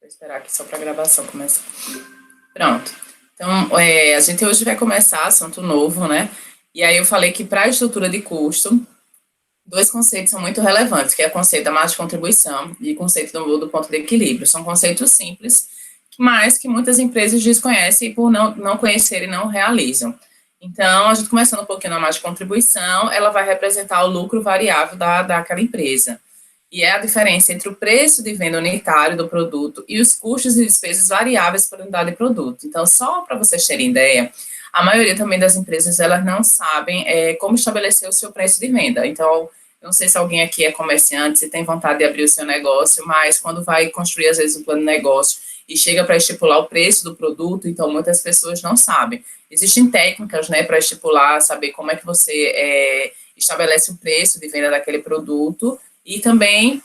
Vou esperar aqui só para a gravação começar. Pronto. Então, a gente hoje vai começar assunto novo, né? E aí eu falei que para a estrutura de custo, dois conceitos são muito relevantes, que é o conceito da margem de contribuição e o conceito do ponto de equilíbrio. São conceitos simples, mas que muitas empresas desconhecem e por não conhecerem não realizam. Então, a gente começando um pouquinho na margem de contribuição, ela vai representar o lucro variável daquela empresa. E é a diferença entre o preço de venda unitário do produto e os custos e despesas variáveis por unidade de produto. Então, só para vocês terem ideia, a maioria também das empresas, elas não sabem como estabelecer o seu preço de venda. Então, não sei se alguém aqui é comerciante, se tem vontade de abrir o seu negócio, mas quando vai construir, às vezes, um plano de negócio e chega para estipular o preço do produto, então muitas pessoas não sabem. Existem técnicas, né, para estipular, saber como é que você estabelece o preço de venda daquele produto, e também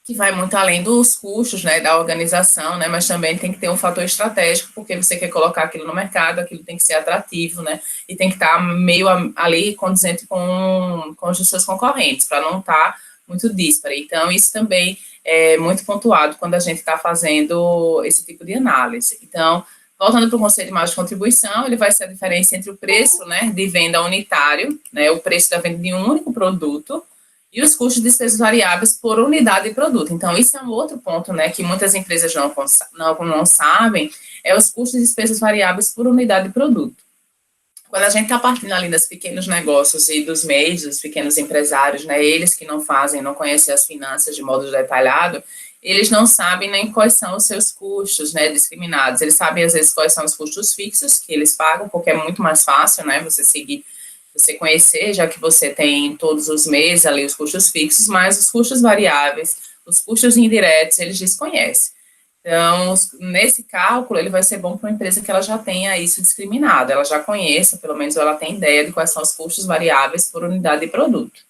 que vai muito além dos custos, né, da organização, né, mas também tem que ter um fator estratégico, porque você quer colocar aquilo no mercado, aquilo tem que ser atrativo, né, e tem que estar meio ali condizente com os seus concorrentes, para não estar muito díspare. Então, isso também é muito pontuado quando a gente está fazendo esse tipo de análise. Então, voltando para o conceito de margem de contribuição, ele vai ser a diferença entre o preço, né, de venda unitário, né, o preço da venda de um único produto, e os custos de despesas variáveis por unidade de produto. Então, isso é um outro ponto, né, que muitas empresas não sabem, é os custos de despesas variáveis por unidade de produto. Quando a gente está partindo ali dos pequenos negócios e dos MEIs, dos pequenos empresários, né, eles que não conhecem as finanças de modo detalhado, eles não sabem nem quais são os seus custos, né, discriminados. Eles sabem, às vezes, quais são os custos fixos que eles pagam, porque é muito mais fácil, né, você conhecer, já que você tem todos os meses ali os custos fixos, mas os custos variáveis, os custos indiretos, eles desconhecem. Então, nesse cálculo, ele vai ser bom para uma empresa que ela já tenha isso discriminado, ela já conheça, pelo menos ela tem ideia de quais são os custos variáveis por unidade de produto.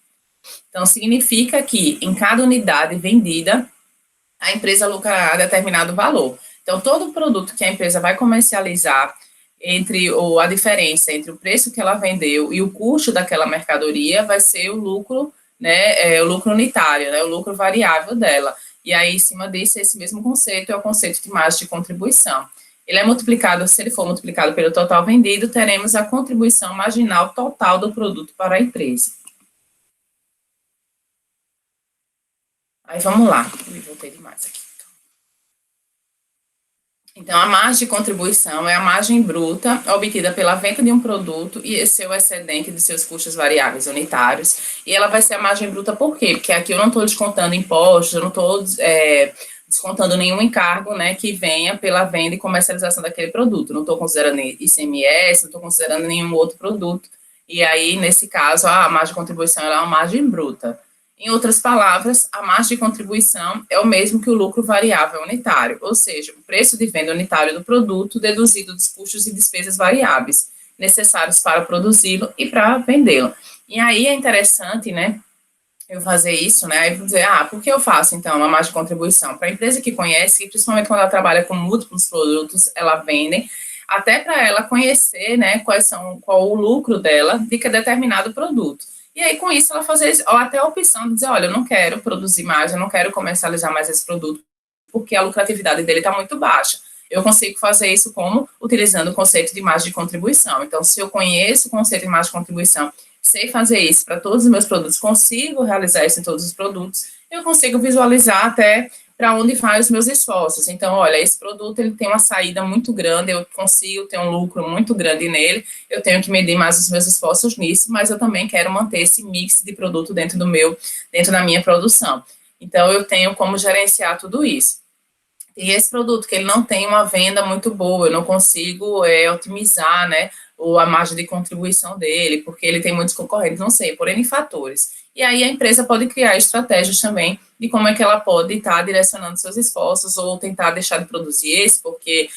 Então, significa que em cada unidade vendida, a empresa lucrará determinado valor. Então, todo produto que a empresa vai comercializar, a diferença entre o preço que ela vendeu e o custo daquela mercadoria vai ser o lucro, né, o lucro unitário, né, o lucro variável dela. E aí, em cima disso, esse mesmo conceito é o conceito de margem de contribuição. Ele é multiplicado, se ele for multiplicado pelo total vendido, teremos a contribuição marginal total do produto para a empresa. Aí, vamos lá. Voltei demais aqui. Então, a margem de contribuição é a margem bruta obtida pela venda de um produto e seu excedente de seus custos variáveis unitários. E ela vai ser a margem bruta por quê? Porque aqui eu não estou descontando impostos, eu não estou descontando nenhum encargo, né, que venha pela venda e comercialização daquele produto. Não estou considerando ICMS, não estou considerando nenhum outro produto. E aí, nesse caso, a margem de contribuição ela é uma margem bruta. Em outras palavras, a margem de contribuição é o mesmo que o lucro variável unitário, ou seja, o preço de venda unitário do produto deduzido dos custos e despesas variáveis necessários para produzi-lo e para vendê-lo. E aí é interessante, né, eu fazer isso, né, aí dizer, por que eu faço, então, uma margem de contribuição? Para a empresa que conhece, principalmente quando ela trabalha com múltiplos produtos, ela vende, até para ela conhecer, né, qual o lucro dela de que determinado produto. E aí, com isso, ela fazer ou até a opção de dizer, olha, eu não quero produzir mais, eu não quero comercializar mais esse produto, porque a lucratividade dele está muito baixa. Eu consigo fazer isso como? Utilizando o conceito de margem de contribuição. Então, se eu conheço o conceito de margem de contribuição, sei fazer isso para todos os meus produtos, consigo realizar isso em todos os produtos, eu consigo visualizar até para onde vai os meus esforços. Então, olha, esse produto ele tem uma saída muito grande, eu consigo ter um lucro muito grande nele, eu tenho que medir mais os meus esforços nisso, mas eu também quero manter esse mix de produto dentro da minha produção. Então, eu tenho como gerenciar tudo isso. E esse produto que ele não tem uma venda muito boa, eu não consigo otimizar, né, a margem de contribuição dele, porque ele tem muitos concorrentes, não sei, por N fatores. E aí a empresa pode criar estratégias também de como é que ela pode estar direcionando seus esforços ou tentar deixar de produzir esse, porque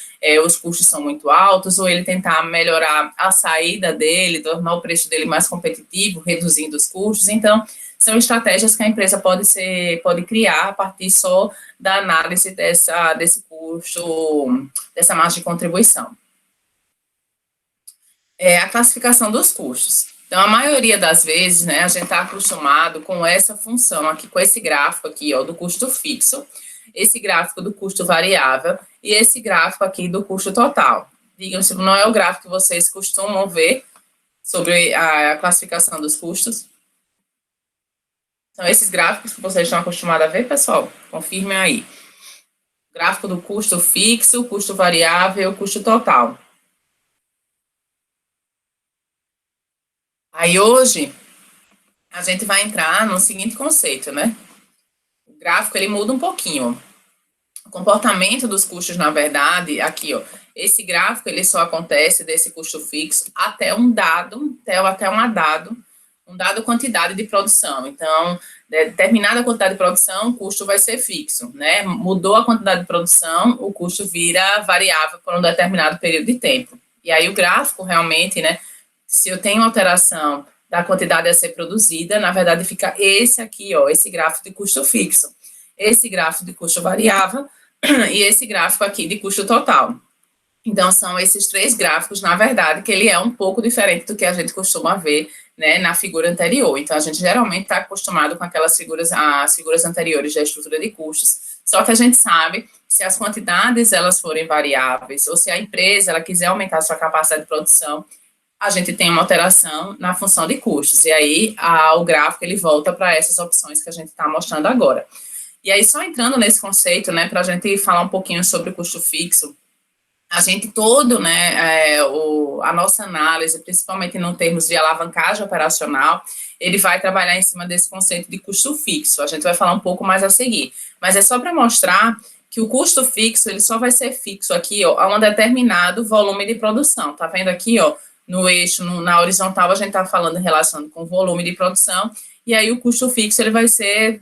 os custos são muito altos, ou ele tentar melhorar a saída dele, tornar o preço dele mais competitivo, reduzindo os custos. Então, são estratégias que a empresa pode criar a partir só da análise desse custo, dessa margem de contribuição. A classificação dos custos. Então, a maioria das vezes, né, a gente está acostumado com essa função aqui, com esse gráfico aqui, ó, do custo fixo. esse gráfico do custo variável e esse gráfico aqui do custo total. Digam se não é o gráfico que vocês costumam ver sobre a classificação dos custos. São esses gráficos que vocês estão acostumados a ver, pessoal? Confirmem aí. Gráfico do custo fixo, custo variável, custo total. Aí hoje a gente vai entrar no seguinte conceito, né? O gráfico ele muda um pouquinho. O comportamento dos custos, na verdade, aqui, ó, esse gráfico ele só acontece desse custo fixo até um dado, uma dada quantidade de produção. Então, determinada quantidade de produção, o custo vai ser fixo, né? Mudou a quantidade de produção, o custo vira variável por um determinado período de tempo. E aí o gráfico realmente, né? Se eu tenho alteração da quantidade a ser produzida, na verdade fica esse aqui, ó, esse gráfico de custo fixo, esse gráfico de custo variável e esse gráfico aqui de custo total. Então, são esses três gráficos, na verdade, que ele é um pouco diferente do que a gente costuma ver, né, na figura anterior. Então, a gente geralmente está acostumado com aquelas figuras, as figuras anteriores da estrutura de custos, só que a gente sabe se as quantidades elas forem variáveis ou se a empresa ela quiser aumentar a sua capacidade de produção, a gente tem uma alteração na função de custos. E aí, o gráfico ele volta para essas opções que a gente está mostrando agora. E aí, só entrando nesse conceito, né, para a gente falar um pouquinho sobre o custo fixo, a gente todo, né, a nossa análise, principalmente em termos de alavancagem operacional, ele vai trabalhar em cima desse conceito de custo fixo. A gente vai falar um pouco mais a seguir. Mas é só para mostrar que o custo fixo, ele só vai ser fixo aqui, ó, a um determinado volume de produção. Tá vendo aqui, ó, no eixo, na horizontal, a gente está falando relacionado com o volume de produção, e aí o custo fixo, ele vai ser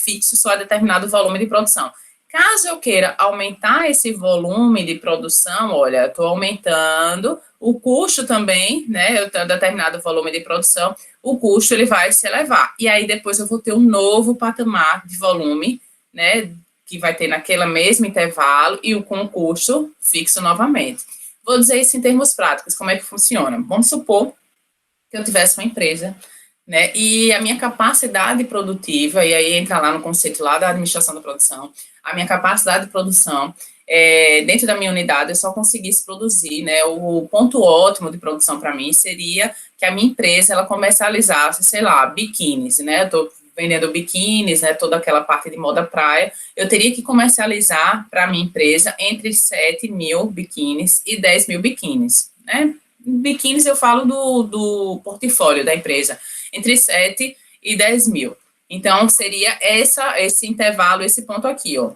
fixo só a determinado volume de produção. Caso eu queira aumentar esse volume de produção, olha, estou aumentando, o custo também, né, eu tenho determinado volume de produção, o custo ele vai se elevar. E aí depois eu vou ter um novo patamar de volume, né, que vai ter naquele mesmo intervalo e com o custo fixo novamente. Vou dizer isso em termos práticos, como é que funciona. Vamos supor que eu tivesse uma empresa, né, e a minha capacidade produtiva, e aí entra lá no conceito lá da administração da produção, a minha capacidade de produção, dentro da minha unidade, eu só conseguisse produzir, né, o ponto ótimo de produção para mim seria que a minha empresa, ela comercializasse, sei lá, biquínis, né, eu estou vendendo biquínis, né, toda aquela parte de moda praia, eu teria que comercializar para a minha empresa entre 7 mil biquínis e 10 mil biquínis, né, biquínis eu falo do portfólio da empresa, entre 7 e 10 mil. Então, seria esse intervalo, esse ponto aqui, ó.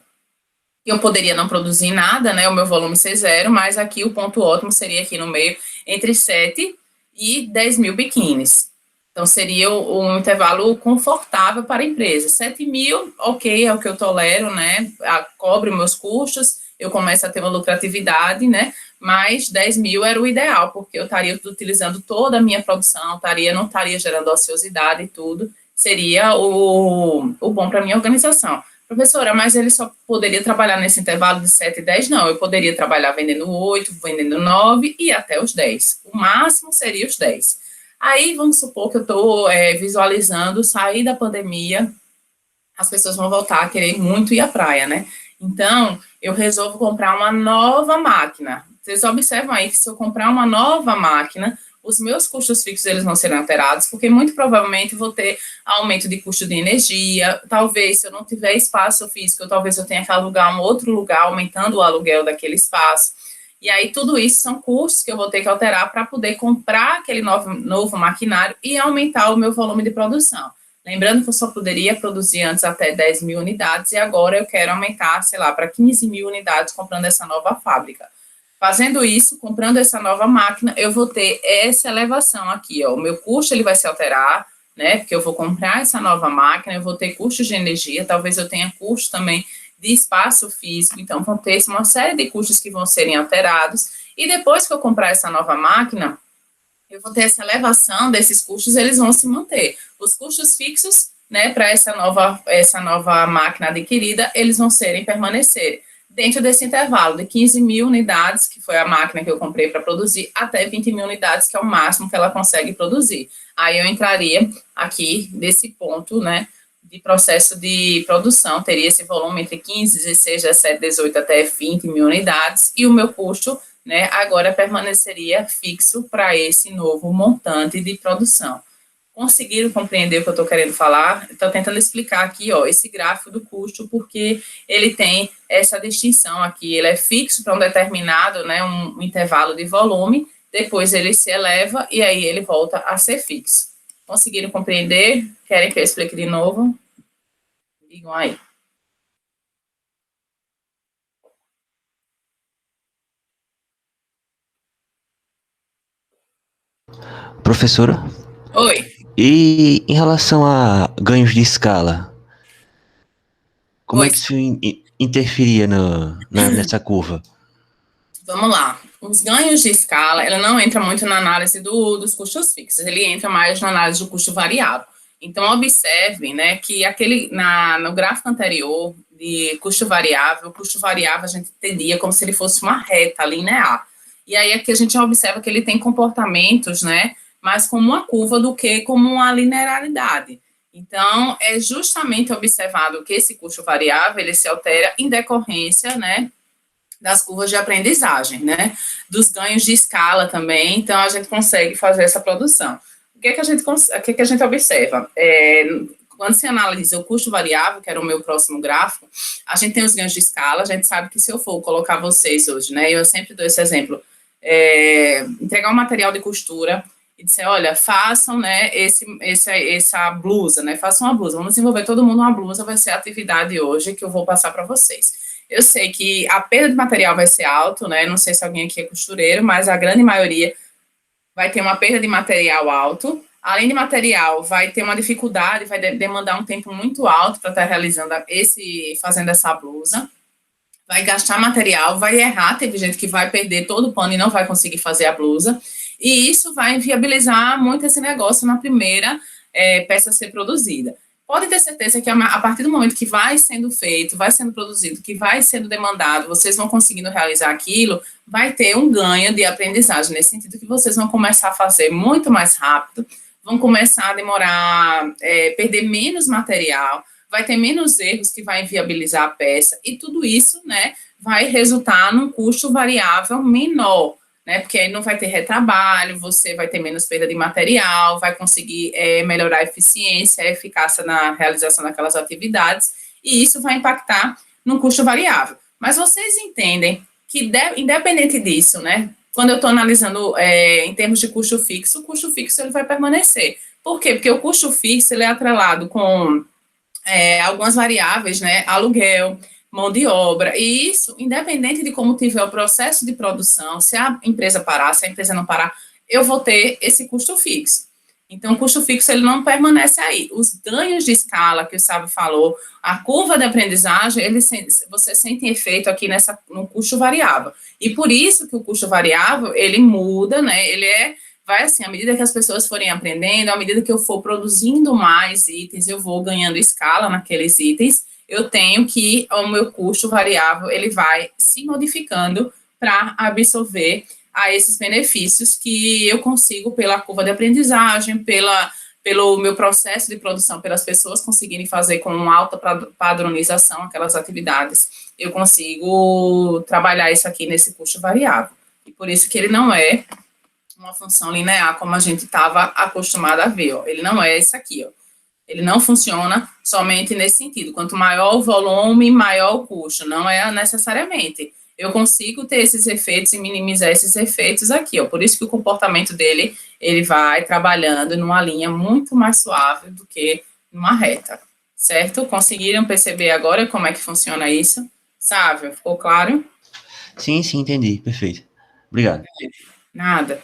Eu poderia não produzir nada, né, o meu volume ser zero, mas aqui o ponto ótimo seria aqui no meio, entre 7 e 10 mil biquínis. Então, seria um intervalo confortável para a empresa. 7 mil, ok, é o que eu tolero, né, cobre meus custos, eu começo a ter uma lucratividade, né, mas 10 mil era o ideal, porque eu estaria utilizando toda a minha produção, não estaria gerando ociosidade e tudo, seria o bom para a minha organização. Professora, mas ele só poderia trabalhar nesse intervalo de 7 e 10? Não, eu poderia trabalhar vendendo 8, vendendo 9 e até os 10. O máximo seria os 10. Aí, vamos supor que eu estou visualizando sair da pandemia, as pessoas vão voltar a querer muito ir à praia, né? Então, eu resolvo comprar uma nova máquina. Vocês observam aí que se eu comprar uma nova máquina, os meus custos fixos eles vão ser alterados, porque muito provavelmente vou ter aumento de custo de energia, talvez se eu não tiver espaço físico, talvez eu tenha que alugar um outro lugar, aumentando o aluguel daquele espaço. E aí tudo isso são custos que eu vou ter que alterar para poder comprar aquele novo maquinário e aumentar o meu volume de produção. Lembrando que eu só poderia produzir antes até 10 mil unidades e agora eu quero aumentar, sei lá, para 15 mil unidades comprando essa nova fábrica. Fazendo isso, comprando essa nova máquina, eu vou ter essa elevação aqui, ó. O meu custo ele vai se alterar, né? Porque eu vou comprar essa nova máquina, eu vou ter custos de energia, talvez eu tenha custo também de espaço físico, então vão ter uma série de custos que vão serem alterados. E depois que eu comprar essa nova máquina, eu vou ter essa elevação desses custos, eles vão se manter. Os custos fixos, né, para essa nova máquina adquirida, eles vão permanecer dentro desse intervalo de 15 mil unidades, que foi a máquina que eu comprei para produzir, até 20 mil unidades, que é o máximo que ela consegue produzir. Aí eu entraria aqui nesse ponto, né, de processo de produção, teria esse volume entre 15, 16, 17, 18 até 20 mil unidades, e o meu custo, né, agora permaneceria fixo para esse novo montante de produção. Conseguiram compreender o que eu estou querendo falar? Estou tentando explicar aqui, ó, esse gráfico do custo, porque ele tem essa distinção aqui, ele é fixo para um determinado, né, um intervalo de volume, depois ele se eleva e aí ele volta a ser fixo. Conseguiram compreender? Querem que eu explique de novo? Digam aí. Professora, Oi. e em relação a ganhos de escala, como é Oi. que isso interferia nessa curva? Vamos lá. Os ganhos de escala, ela não entra muito na análise dos custos fixos, ele entra mais na análise do custo variável. Então, observem, né, que no gráfico anterior de custo variável, o custo variável a gente entendia como se ele fosse uma reta linear. E aí aqui a gente observa que ele tem comportamentos, né, mais como uma curva do que como uma linearidade. Então, é justamente observado que esse custo variável, ele se altera em decorrência, né, das curvas de aprendizagem, né? Dos ganhos de escala também, então a gente consegue fazer essa produção. O que a gente observa? Quando se analisa o custo variável, que era o meu próximo gráfico, a gente tem os ganhos de escala, a gente sabe que se eu for colocar vocês hoje, né? Eu sempre dou esse exemplo, entregar um material de costura e dizer, olha, façam, né, essa blusa, né? Façam uma blusa, vamos desenvolver todo mundo uma blusa, vai ser a atividade hoje que eu vou passar para vocês. Eu sei que a perda de material vai ser alto, né? Não sei se alguém aqui é costureiro, mas a grande maioria vai ter uma perda de material alto. Além de material, vai ter uma dificuldade, vai demandar um tempo muito alto para estar realizando fazendo essa blusa. Vai gastar material, vai errar. Teve gente que vai perder todo o pano e não vai conseguir fazer a blusa. E isso vai inviabilizar muito esse negócio na primeira peça a ser produzida. Pode ter certeza que a partir do momento que vai sendo feito, vai sendo produzido, que vai sendo demandado, vocês vão conseguindo realizar aquilo, vai ter um ganho de aprendizagem, nesse sentido que vocês vão começar a fazer muito mais rápido, vão começar a demorar, perder menos material, vai ter menos erros que vai inviabilizar a peça, e tudo isso, né, vai resultar num custo variável menor, né, porque aí não vai ter retrabalho, você vai ter menos perda de material, vai conseguir melhorar a eficiência, a eficácia na realização daquelas atividades, e isso vai impactar no custo variável. Mas vocês entendem que, independente disso, né, quando eu estou analisando em termos de custo fixo, o custo fixo ele vai permanecer. Por quê? Porque o custo fixo ele é atrelado com algumas variáveis, né, aluguel, mão de obra, e isso, independente de como tiver o processo de produção, se a empresa parar, se a empresa não parar, eu vou ter esse custo fixo. Então, o custo fixo, ele não permanece aí. Os ganhos de escala, que o Sábio falou, a curva de aprendizagem, você sente efeito aqui no custo variável. E por isso que o custo variável, ele muda, né, vai assim, à medida que as pessoas forem aprendendo, à medida que eu for produzindo mais itens, eu vou ganhando escala naqueles itens, eu tenho que o meu custo variável, ele vai se modificando para absorver a esses benefícios que eu consigo pela curva de aprendizagem, pelo meu processo de produção, pelas pessoas conseguirem fazer com uma alta padronização aquelas atividades, eu consigo trabalhar isso aqui nesse custo variável. E por isso que ele não é uma função linear como a gente estava acostumado a ver, ó. Ele não é esse aqui, ó. Ele não funciona somente nesse sentido. Quanto maior o volume, maior o custo. Não é necessariamente. Eu consigo ter esses efeitos e minimizar esses efeitos aqui, ó. Por isso que o comportamento dele, ele vai trabalhando numa linha muito mais suave do que numa reta, certo? Conseguiram perceber agora como é que funciona isso? Sávio, ficou claro? Sim, sim, entendi. Perfeito. Obrigado. Nada.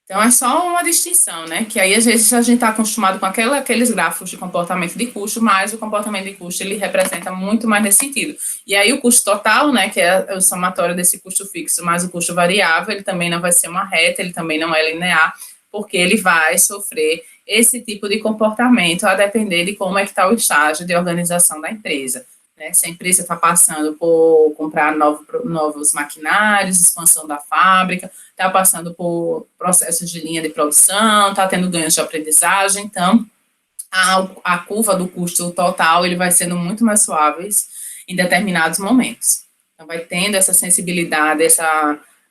Então, é só uma distinção, né? Que aí, às vezes, a gente está acostumado com aqueles gráficos de comportamento de custo, mas o comportamento de custo, ele representa muito mais nesse sentido. E aí, o custo total, né, que é o somatório desse custo fixo mais o custo variável, ele também não vai ser uma reta, ele também não é linear, porque ele vai sofrer esse tipo de comportamento a depender de como é que está o estágio de organização da empresa. Né? Se a empresa está passando por comprar novos maquinários, expansão da fábrica, está passando por processos de linha de produção, está tendo ganhos de aprendizagem, então a curva do custo total, ele vai sendo muito mais suave em determinados momentos. Então, vai tendo essa sensibilidade,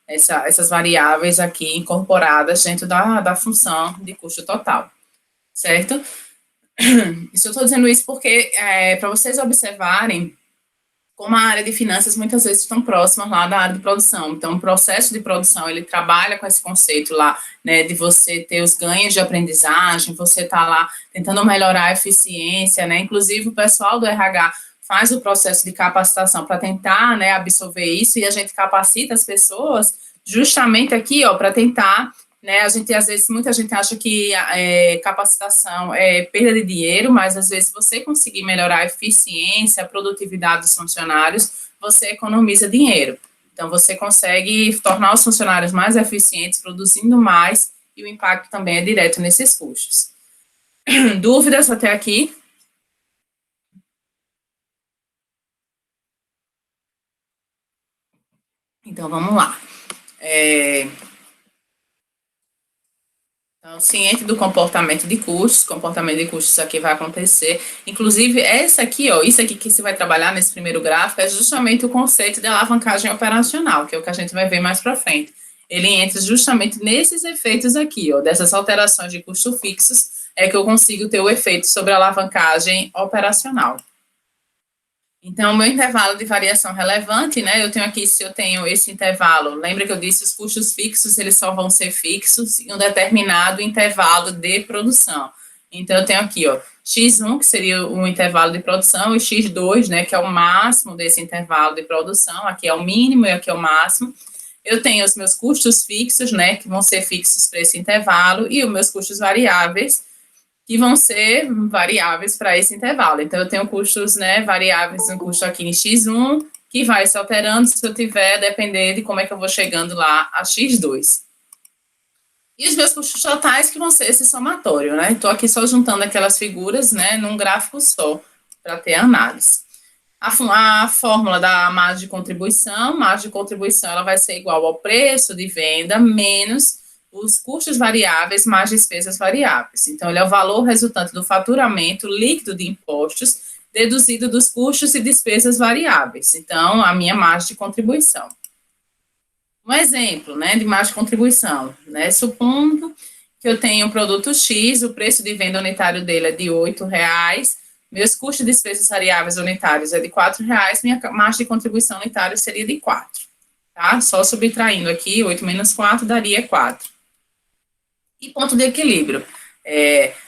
essas variáveis aqui incorporadas dentro da função de custo total, certo? Isso eu estou dizendo isso porque, para vocês observarem como a área de finanças muitas vezes estão próximas lá da área de produção. Então, o processo de produção, ele trabalha com esse conceito lá, né, de você ter os ganhos de aprendizagem, você tá lá tentando melhorar a eficiência, né, inclusive o pessoal do RH faz o processo de capacitação para tentar, né, absorver isso, e a gente capacita as pessoas justamente aqui, ó, para tentar, né, a gente, às vezes, muita gente acha que capacitação é perda de dinheiro, mas, às vezes, você conseguir melhorar a eficiência, a produtividade dos funcionários, você economiza dinheiro. Então, você consegue tornar os funcionários mais eficientes, produzindo mais, e o impacto também é direto nesses custos. Dúvidas até aqui? Então, vamos lá. Então, ciente do comportamento de custos aqui vai acontecer. Inclusive, essa aqui, ó, isso aqui que você vai trabalhar nesse primeiro gráfico é justamente o conceito de alavancagem operacional, que é o que a gente vai ver mais para frente. Ele entra justamente nesses efeitos aqui, ó, dessas alterações de custos fixos, é que eu consigo ter o efeito sobre a alavancagem operacional. Então, o meu intervalo de variação relevante, né, eu tenho aqui, se eu tenho esse intervalo, lembra que eu disse, os custos fixos, eles só vão ser fixos em um determinado intervalo de produção. Então, eu tenho aqui, ó, X1, que seria o intervalo de produção, e X2, né, que é o máximo desse intervalo de produção, aqui é o mínimo e aqui é o máximo. Eu tenho os meus custos fixos, né, que vão ser fixos para esse intervalo, e os meus custos variáveis, que vão ser variáveis para esse intervalo. Então, eu tenho custos, né, variáveis, um custo aqui em X1, que vai se alterando se eu tiver, depender de como é que eu vou chegando lá a X2. E os meus custos totais, que vão ser esse somatório, né? Estou aqui só juntando aquelas figuras, né, num gráfico só, para ter análise. A fórmula da margem de contribuição ela vai ser igual ao preço de venda menos os custos variáveis mais despesas variáveis. Então, ele é o valor resultante do faturamento líquido de impostos deduzido dos custos e despesas variáveis. Então, a minha margem de contribuição. Um exemplo, né, de margem de contribuição, né, supondo que eu tenho um produto X, o preço de venda unitário dele é de R$ 8, meus custos de despesas variáveis unitários é de R$ 4, minha margem de contribuição unitária seria de 4, tá? Só subtraindo aqui, 8 menos 4 daria 4. E ponto de equilíbrio.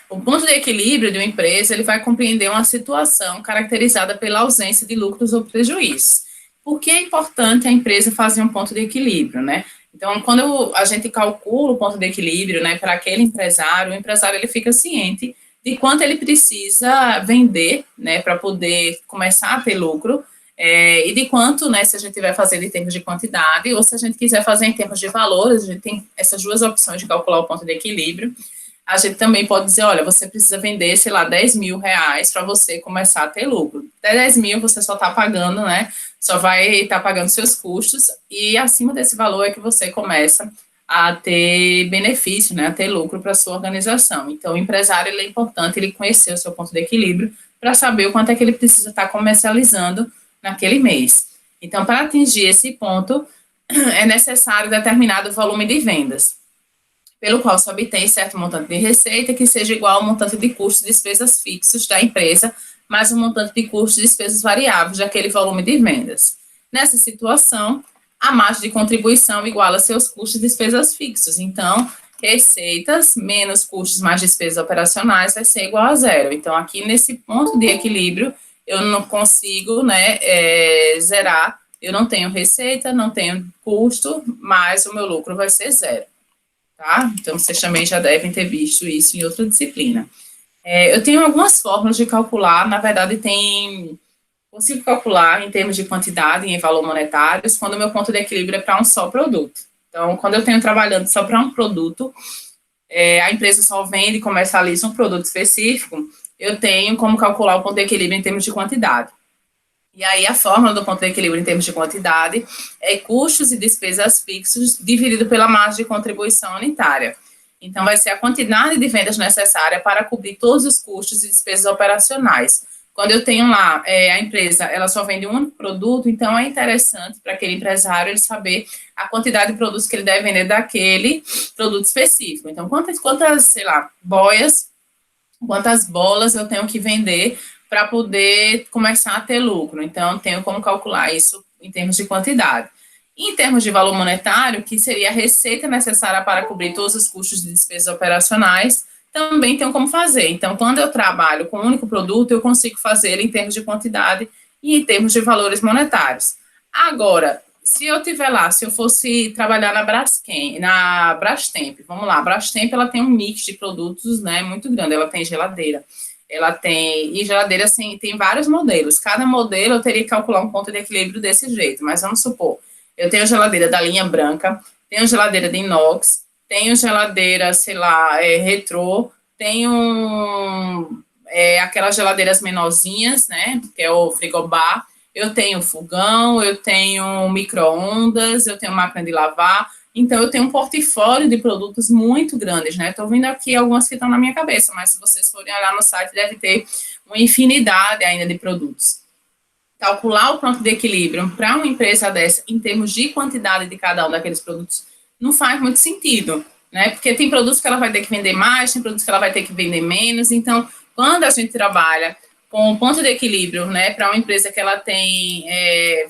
O ponto de equilíbrio de uma empresa, ele vai compreender uma situação caracterizada pela ausência de lucros ou prejuízos. Por que é importante a empresa fazer um ponto de equilíbrio, né? Então, quando a gente calcula o ponto de equilíbrio, né, para aquele empresário, o empresário ele fica ciente de quanto ele precisa vender, né, para poder começar a ter lucro, e de quanto, né, se a gente vai fazer em termos de quantidade, ou se a gente quiser fazer em termos de valores, a gente tem essas duas opções de calcular o ponto de equilíbrio. A gente também pode dizer, olha, você precisa vender, sei lá, R$ 10.000 para você começar a ter lucro. 10 mil você só está pagando, né, só vai estar pagando seus custos, e acima desse valor é que você começa a ter benefício, né, a ter lucro para a sua organização. Então, o empresário, ele é importante ele conhecer o seu ponto de equilíbrio para saber o quanto é que ele precisa estar comercializando naquele mês. Então, para atingir esse ponto, é necessário determinado volume de vendas, pelo qual se obtém certo montante de receita que seja igual ao montante de custos e despesas fixos da empresa, mais o montante de custos e despesas variáveis daquele volume de vendas. Nessa situação, a margem de contribuição iguala seus custos e despesas fixos. Então, receitas menos custos mais despesas operacionais vai ser igual a zero. Então, aqui nesse ponto de equilíbrio, eu não consigo, né, zerar, eu não tenho receita, não tenho custo, mas o meu lucro vai ser zero, tá? Então, vocês também já devem ter visto isso em outra disciplina. Eu tenho algumas formas de calcular, na verdade, consigo calcular em termos de quantidade e em valor monetários, quando o meu ponto de equilíbrio é para um só produto. Então, quando eu tenho trabalhando só para um produto, a empresa só vende e comercializa um produto específico, eu tenho como calcular o ponto de equilíbrio em termos de quantidade. E aí, a fórmula do ponto de equilíbrio em termos de quantidade é custos e despesas fixos dividido pela margem de contribuição unitária. Então, vai ser a quantidade de vendas necessária para cobrir todos os custos e despesas operacionais. Quando eu tenho lá, a empresa, ela só vende um único produto, então é interessante para aquele empresário ele saber a quantidade de produtos que ele deve vender daquele produto específico. Então, quantas, sei lá, quantas bolas eu tenho que vender para poder começar a ter lucro. Então, tenho como calcular isso em termos de quantidade. Em termos de valor monetário, que seria a receita necessária para cobrir todos os custos de despesas operacionais, também tenho como fazer. Então, quando eu trabalho com um único produto, eu consigo fazer ele em termos de quantidade e em termos de valores monetários. Agora, se eu fosse trabalhar na Brastemp, vamos lá, a Brastemp, ela tem um mix de produtos, né, muito grande, ela tem geladeira, e geladeira, assim, tem vários modelos, cada modelo eu teria que calcular um ponto de equilíbrio desse jeito, mas vamos supor, eu tenho geladeira da linha branca, tenho geladeira de inox, tenho geladeira, sei lá, retrô, tenho aquelas geladeiras menorzinhas, né, que é o frigobar, eu tenho fogão, eu tenho micro-ondas, eu tenho máquina de lavar, então eu tenho um portfólio de produtos muito grandes, né? Estou vendo aqui algumas que estão na minha cabeça, mas se vocês forem olhar no site, deve ter uma infinidade ainda de produtos. Calcular o ponto de equilíbrio para uma empresa dessa, em termos de quantidade de cada um daqueles produtos, não faz muito sentido, né? Porque tem produtos que ela vai ter que vender mais, tem produtos que ela vai ter que vender menos, então, quando a gente trabalha com o ponto de equilíbrio, né, para uma empresa que ela tem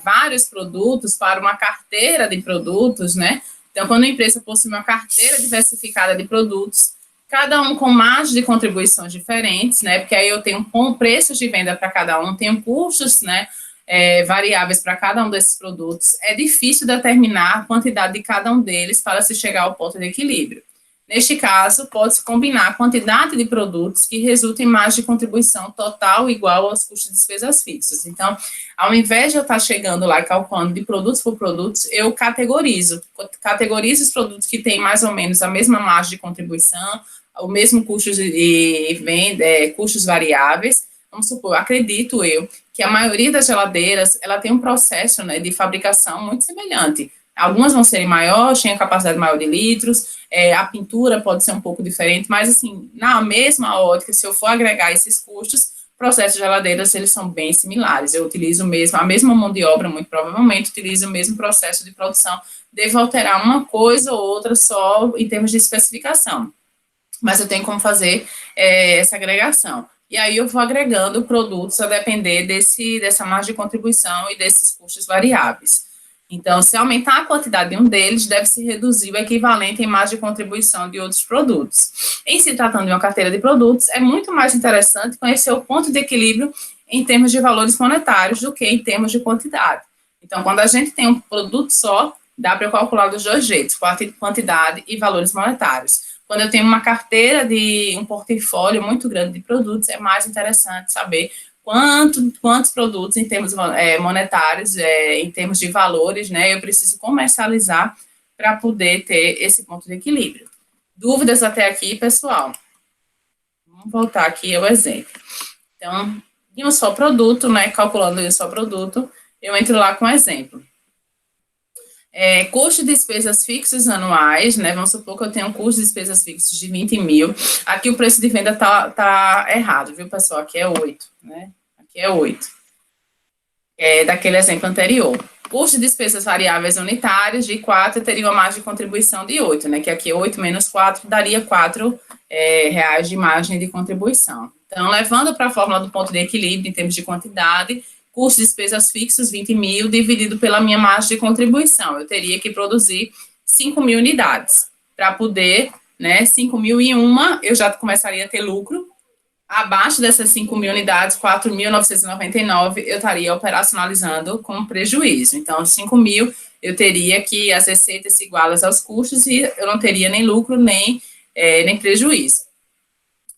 vários produtos, para uma carteira de produtos, né, então, quando a empresa possui uma carteira diversificada de produtos, cada um com margens de contribuições diferentes, né, porque aí eu tenho preços de venda para cada um, tenho custos, né, variáveis para cada um desses produtos, é difícil determinar a quantidade de cada um deles para se chegar ao ponto de equilíbrio. Neste caso, pode-se combinar a quantidade de produtos que resulta em margem de contribuição total igual aos custos de despesas fixas. Então, ao invés de eu estar chegando lá e calculando de produtos por produtos, eu categorizo os produtos que têm mais ou menos a mesma margem de contribuição, o mesmo custo de venda, custos variáveis. Vamos supor, acredito eu, que a maioria das geladeiras, ela tem um processo, né, de fabricação muito semelhante. Algumas vão ser maiores, têm a capacidade maior de litros, a pintura pode ser um pouco diferente, mas, assim, na mesma ótica, se eu for agregar esses custos, processos de geladeiras, eles são bem similares. Eu utilizo a mesma mão de obra, muito provavelmente, utilizo o mesmo processo de produção, devo alterar uma coisa ou outra só em termos de especificação. Mas eu tenho como fazer essa agregação. E aí eu vou agregando produtos a depender dessa margem de contribuição e desses custos variáveis. Então, se aumentar a quantidade de um deles, deve-se reduzir o equivalente em margem de contribuição de outros produtos. Em se tratando de uma carteira de produtos, é muito mais interessante conhecer o ponto de equilíbrio em termos de valores monetários do que em termos de quantidade. Então, quando a gente tem um produto só, dá para eu calcular dos dois jeitos, quantidade e valores monetários. Quando eu tenho uma carteira um portfólio muito grande de produtos, é mais interessante saber quantos produtos em termos monetários, em termos de valores, né, eu preciso comercializar para poder ter esse ponto de equilíbrio. Dúvidas até aqui, pessoal? Vamos voltar aqui ao exemplo. Então, em um só produto, né, calculando em um só produto, eu entro lá com exemplo. Custo de despesas fixas anuais, né? Vamos supor que eu tenho um custo de despesas fixas de 20 mil. Aqui o preço de venda tá errado, viu, pessoal? Aqui é 8, né? Aqui é 8. Daquele exemplo anterior. Custo de despesas variáveis unitárias de 4, eu teria uma margem de contribuição de 8, né? Que aqui 8 menos 4 daria 4 reais de margem de contribuição. Então, levando para a fórmula do ponto de equilíbrio em termos de quantidade, custo de despesas fixas, 20 mil, dividido pela minha margem de contribuição. Eu teria que produzir 5 mil unidades. Para poder, né, 5 mil em uma, eu já começaria a ter lucro. Abaixo dessas 5 mil unidades, 4.999, eu estaria operacionalizando com prejuízo. Então, 5 mil, eu teria que as receitas se igualam aos custos e eu não teria nem lucro, nem prejuízo.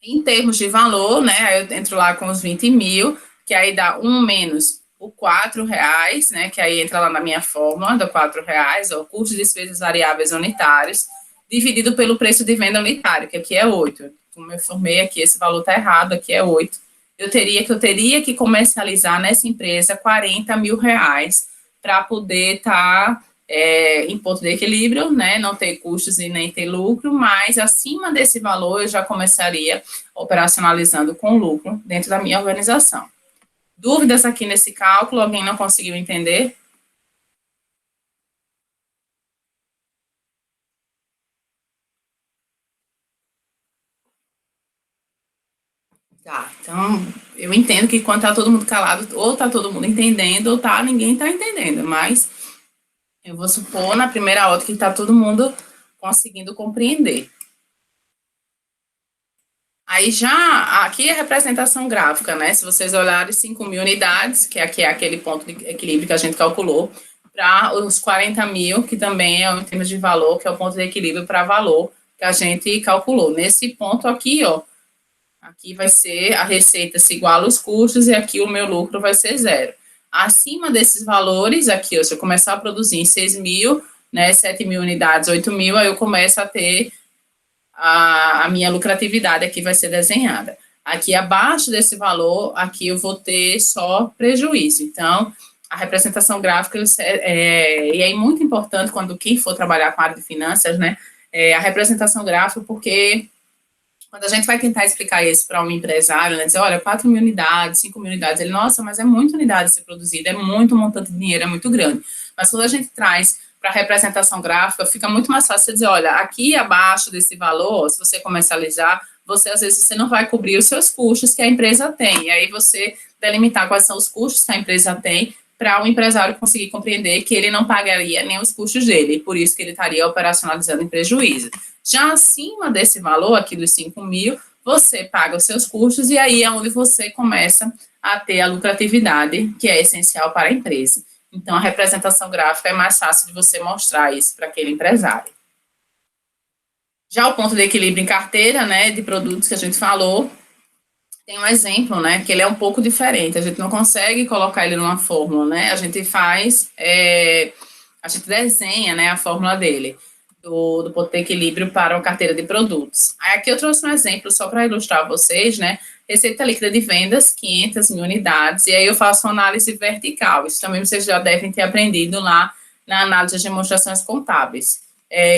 Em termos de valor, né, eu entro lá com os 20 mil, que aí dá 1 menos o 4 reais, né, que aí entra lá na minha fórmula, do 4 reais, o custo de despesas variáveis unitários, dividido pelo preço de venda unitário, que aqui é 8. Como eu formei aqui, esse valor está errado, aqui é 8. Eu teria que comercializar nessa empresa 40 mil reais para poder estar em ponto de equilíbrio, né, não ter custos e nem ter lucro, mas acima desse valor eu já começaria operacionalizando com lucro dentro da minha organização. Dúvidas aqui nesse cálculo? Alguém não conseguiu entender? Tá, então eu entendo que quando tá todo mundo calado, ou tá todo mundo entendendo, ou tá ninguém tá entendendo, mas eu vou supor na primeira ótica que tá todo mundo conseguindo compreender. Aí já, aqui é a representação gráfica, né? Se vocês olharem 5.000 unidades, que aqui é aquele ponto de equilíbrio que a gente calculou, para os 40.000, que também é em termos de valor, que é o ponto de equilíbrio para valor que a gente calculou. Nesse ponto aqui, ó, aqui vai ser a receita se iguala aos custos e aqui o meu lucro vai ser zero. Acima desses valores, aqui, ó, se eu começar a produzir em 6.000, né, 7.000 unidades, 8.000, aí eu começo a ter a minha lucratividade aqui vai ser desenhada. Aqui abaixo desse valor, aqui eu vou ter só prejuízo. Então, a representação gráfica, e é muito importante quando quem for trabalhar com a área de finanças, né, a representação gráfica, porque quando a gente vai tentar explicar isso para um empresário, né, dizer, olha, 4.000 unidades, 5.000 unidades, ele, nossa, mas é muita unidade ser produzida, é muito montante de dinheiro, é muito grande. Mas quando a gente traz para a representação gráfica, fica muito mais fácil você dizer, olha, aqui abaixo desse valor, se você comercializar, você, às vezes, você não vai cobrir os seus custos que a empresa tem, e aí você delimitar quais são os custos que a empresa tem, para o empresário conseguir compreender que ele não pagaria nem os custos dele, e por isso que ele estaria operacionalizando em prejuízo. Já acima desse valor, aqui dos 5.000, você paga os seus custos e aí é onde você começa a ter a lucratividade, que é essencial para a empresa. Então, a representação gráfica é mais fácil de você mostrar isso para aquele empresário. Já o ponto de equilíbrio em carteira, né, de produtos que a gente falou, tem um exemplo, né, que ele é um pouco diferente, a gente não consegue colocar ele numa fórmula, né, a gente faz, a gente desenha, né, a fórmula dele, do ponto de equilíbrio para uma carteira de produtos. Aí aqui eu trouxe um exemplo só para ilustrar vocês, né, receita líquida de vendas, 500.000 unidades, e aí eu faço uma análise vertical, isso também vocês já devem ter aprendido lá na análise de demonstrações contábeis.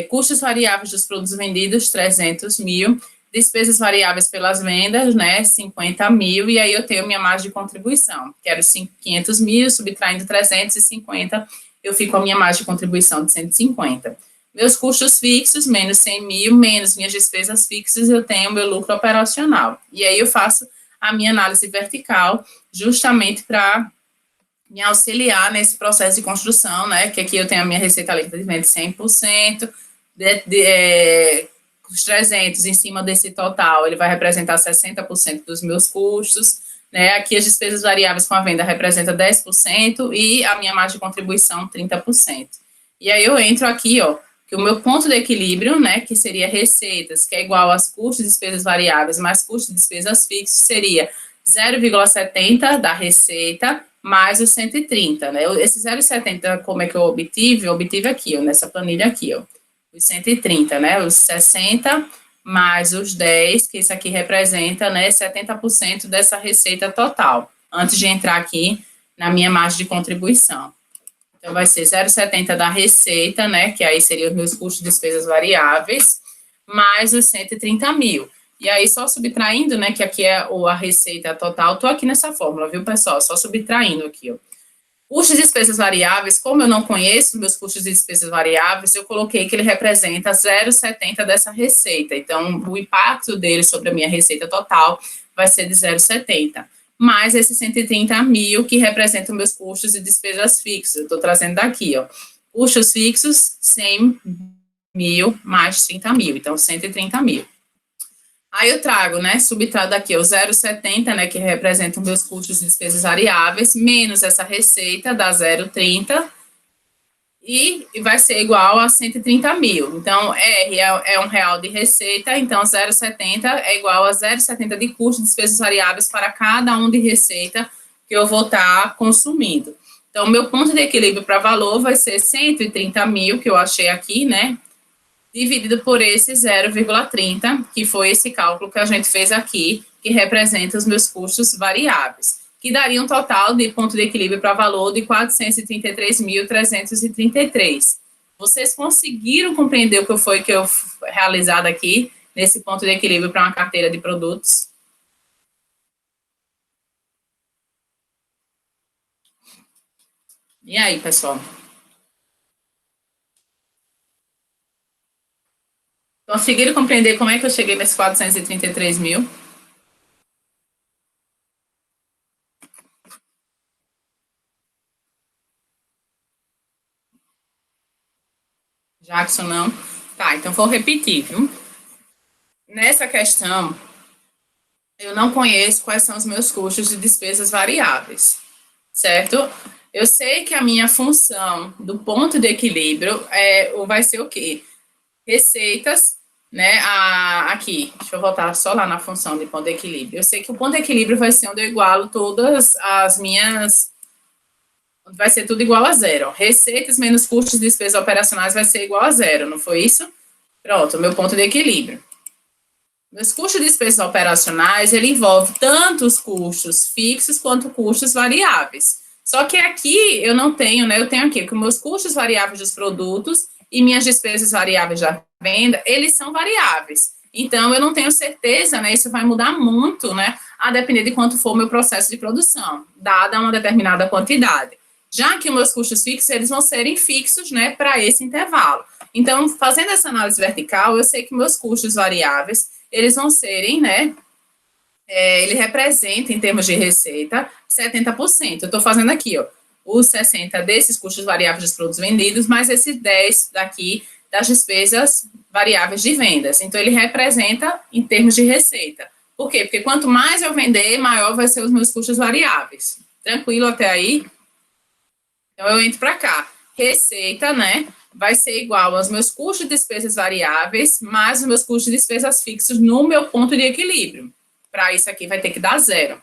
Custos variáveis dos produtos vendidos, 300.000, despesas variáveis pelas vendas, né, 50.000, e aí eu tenho minha margem de contribuição, que era 500.000, subtraindo 350, eu fico com a minha margem de contribuição de 150. Meus custos fixos, menos 100.000, menos minhas despesas fixas, eu tenho meu lucro operacional. E aí eu faço a minha análise vertical, justamente para me auxiliar nesse processo de construção, né, que aqui eu tenho a minha receita líquida de venda de 100%, os 300 em cima desse total, ele vai representar 60% dos meus custos, né, aqui as despesas variáveis com a venda representa 10% e a minha margem de contribuição 30%. E aí eu entro aqui, ó, que o meu ponto de equilíbrio, né, que seria receitas, que é igual aos custos de despesas variáveis mais custos de despesas fixos, seria 0,70 da receita mais os 130, né? Esse 0,70, como é que eu obtive? Eu obtive aqui, ó, nessa planilha aqui, ó, os 130, né? Os 60 mais os 10, que isso aqui representa, né, 70% dessa receita total, antes de entrar aqui na minha margem de contribuição. Então, vai ser 0,70 da receita, né, que aí seriam os meus custos de despesas variáveis, mais os 130.000. E aí, só subtraindo, né, que aqui é a receita total, tô aqui nessa fórmula, viu, pessoal? Só subtraindo aqui, ó. Custos de despesas variáveis, como eu não conheço meus custos de despesas variáveis, eu coloquei que ele representa 0,70 dessa receita. Então, o impacto dele sobre a minha receita total vai ser de 0,70. Mais esses 130.000 que representam meus custos de despesas fixas. Eu estou trazendo daqui, ó. Custos fixos, 100.000 mais 30.000. Então, 130.000. Aí eu trago, né, subtrato aqui o 0,70, né, que representa os meus custos de despesas variáveis, menos essa receita, dá 0,30, e vai ser igual a 130.000. Então, R é R$ 1 de receita, então 0,70 é igual a 0,70 de custo de despesas variáveis para cada um de receita que eu vou estar consumindo. Então, meu ponto de equilíbrio para valor vai ser 130.000, que eu achei aqui, né, dividido por esse 0,30, que foi esse cálculo que a gente fez aqui, que representa os meus custos variáveis, que daria um total de ponto de equilíbrio para valor de 433.333. Vocês conseguiram compreender o que foi que eu realizado aqui, nesse ponto de equilíbrio para uma carteira de produtos? E aí, pessoal? Conseguiram compreender como é que eu cheguei nesses 433 mil? Jackson, não? Tá, então vou repetir, viu? Nessa questão, eu não conheço quais são os meus custos de despesas variáveis, certo? Eu sei que a minha função do ponto de equilíbrio vai ser o quê? Receitas, né? Aqui, deixa eu voltar só lá na função de ponto de equilíbrio. Eu sei que o ponto de equilíbrio vai ser onde eu igualo todas as minhas. Vai ser tudo igual a zero. Receitas menos custos de despesas operacionais vai ser igual a zero, não foi isso? Pronto, o meu ponto de equilíbrio. Meus custos de despesas operacionais, ele envolve tanto os custos fixos quanto custos variáveis. Só que aqui eu não tenho, né? Eu tenho aqui que meus custos variáveis dos produtos e minhas despesas variáveis da venda, eles são variáveis. Então, eu não tenho certeza, né? Isso vai mudar muito, né? A depender de quanto for o meu processo de produção, dada uma determinada quantidade. Já que meus custos fixos, eles vão serem fixos, né? Para esse intervalo. Então, fazendo essa análise vertical, eu sei que meus custos variáveis, eles vão serem, né? Ele representa, em termos de receita, 70%. Eu estou fazendo aqui, ó, os 60% desses custos variáveis dos produtos vendidos, mais esses 10% daqui das despesas variáveis de vendas. Então, ele representa em termos de receita. Por quê? Porque quanto mais eu vender, maior vai ser os meus custos variáveis. Tranquilo até aí? Então, eu entro para cá. Receita, né? Vai ser igual aos meus custos de despesas variáveis, mais os meus custos de despesas fixos no meu ponto de equilíbrio. Para isso aqui vai ter que dar zero.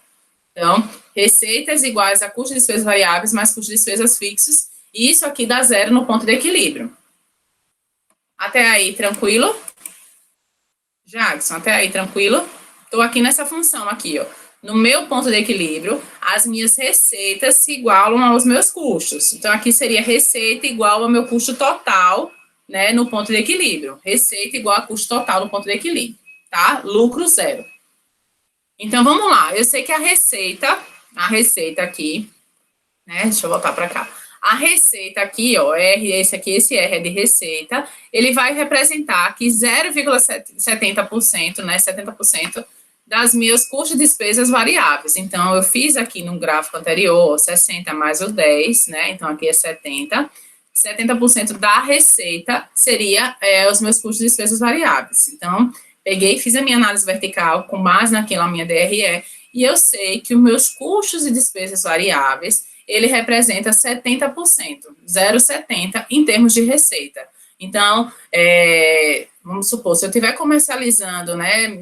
Então, receitas iguais a custos de despesas variáveis mais custos de despesas fixos, e isso aqui dá zero no ponto de equilíbrio. Até aí, tranquilo? Jackson, até aí, tranquilo? Estou aqui nessa função aqui, ó. No meu ponto de equilíbrio, as minhas receitas se igualam aos meus custos. Então, aqui seria receita igual ao meu custo total, né, no ponto de equilíbrio. Receita igual a custo total no ponto de equilíbrio, tá? Lucro zero. Então, vamos lá. Eu sei que a receita aqui, né, deixa eu voltar para cá. A receita aqui, ó, esse R é de receita, ele vai representar que 0,70%, né, 70% das meus custos e despesas variáveis. Então, eu fiz aqui no gráfico anterior, 60 mais o 10, né, então aqui é 70. 70% da receita seria os meus custos e despesas variáveis. Então, peguei e fiz a minha análise vertical com base naquela minha DRE, e eu sei que os meus custos e despesas variáveis, ele representa 70%, 0,70 em termos de receita. Então, vamos supor, se eu estiver comercializando, né,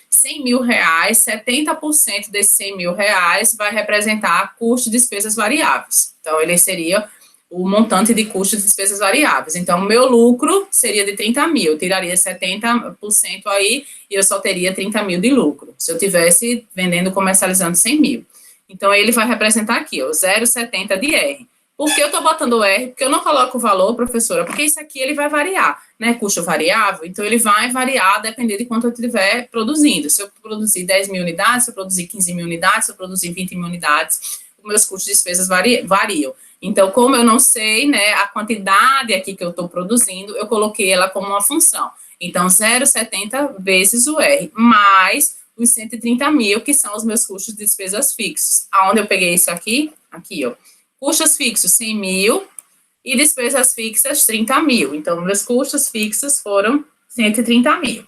100 mil reais, 70% desses 100 mil reais vai representar custos e despesas variáveis. Então, ele seria o montante de custos e despesas variáveis. Então, o meu lucro seria de 30 mil, eu tiraria 70% aí e eu só teria 30 mil de lucro, se eu tivesse vendendo, comercializando 100 mil. Então, ele vai representar aqui, ó, 0,70 de R. Por que eu estou botando o R? Porque eu não coloco o valor, professora, porque isso aqui ele vai variar, né? Custo variável, então ele vai variar dependendo de quanto eu estiver produzindo. Se eu produzir 10 mil unidades, se eu produzir 15 mil unidades, se eu produzir 20 mil unidades, os meus custos de despesas variam. Então, como eu não sei, né, a quantidade aqui que eu estou produzindo, eu coloquei ela como uma função. Então, 0,70 vezes o R, mais os 130 mil, que são os meus custos de despesas fixos. Aonde eu peguei isso aqui? Aqui, ó. Custos fixos, 100 mil, e despesas fixas, 30 mil. Então, meus custos fixos foram 130 mil.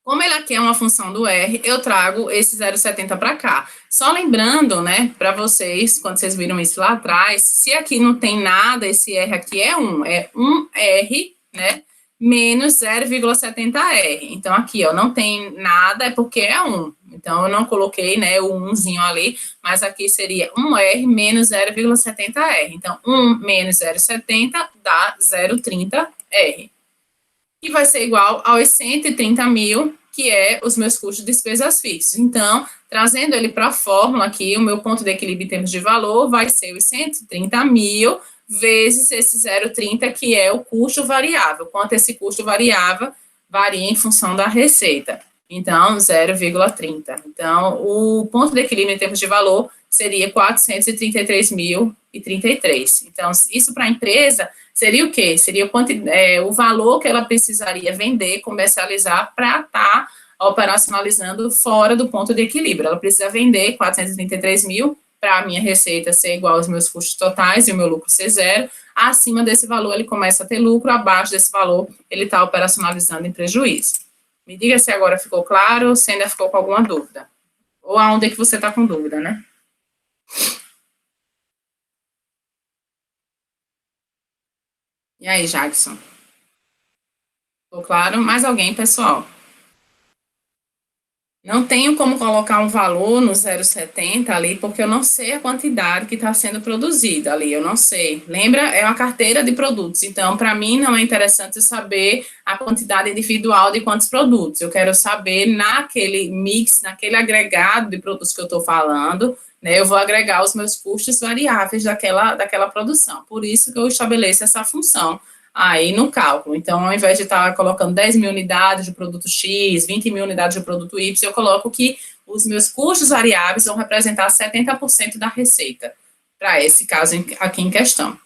Como ele aqui é uma função do R, eu trago esse 0,70 para cá. Só lembrando, né, para vocês, quando vocês viram isso lá atrás, se aqui não tem nada, esse R aqui é 1R, né, menos 0,70R. Então, aqui, ó, não tem nada, é porque é 1. Então, eu não coloquei, né, o 1zinho ali, mas aqui seria 1R menos 0,70R. Então, 1 menos 0,70 dá 0,30R. Que vai ser igual aos 130 mil que é os meus custos de despesas fixos. Então, trazendo ele para a fórmula aqui, o meu ponto de equilíbrio em termos de valor vai ser os 130 mil vezes esse 0,30, que é o custo variável. Quanto esse custo variável varia em função da receita. Então, 0,30. Então, o ponto de equilíbrio em termos de valor seria 433.033. Então, isso para a empresa seria o quê? Seria o valor que ela precisaria vender, comercializar para estar operacionalizando fora do ponto de equilíbrio. Ela precisa vender 433 mil para a minha receita ser igual aos meus custos totais e o meu lucro ser zero. Acima desse valor, ele começa a ter lucro, abaixo desse valor, ele está operacionalizando em prejuízo. Me diga se agora ficou claro ou se ainda ficou com alguma dúvida. Ou aonde é que você está com dúvida, né? E aí, Jackson? Ficou claro? Mais alguém, pessoal? Não tenho como colocar um valor no 0,70 ali, porque eu não sei a quantidade que está sendo produzida ali, eu não sei. Lembra? É uma carteira de produtos, então, para mim, não é interessante saber a quantidade individual de quantos produtos. Eu quero saber naquele mix, naquele agregado de produtos que eu estou falando, né, eu vou agregar os meus custos variáveis daquela produção. Por isso que eu estabeleço essa função aí no cálculo. Então, ao invés de estar colocando 10 mil unidades de produto X, 20 mil unidades de produto Y, eu coloco que os meus custos variáveis vão representar 70% da receita, para esse caso aqui em questão.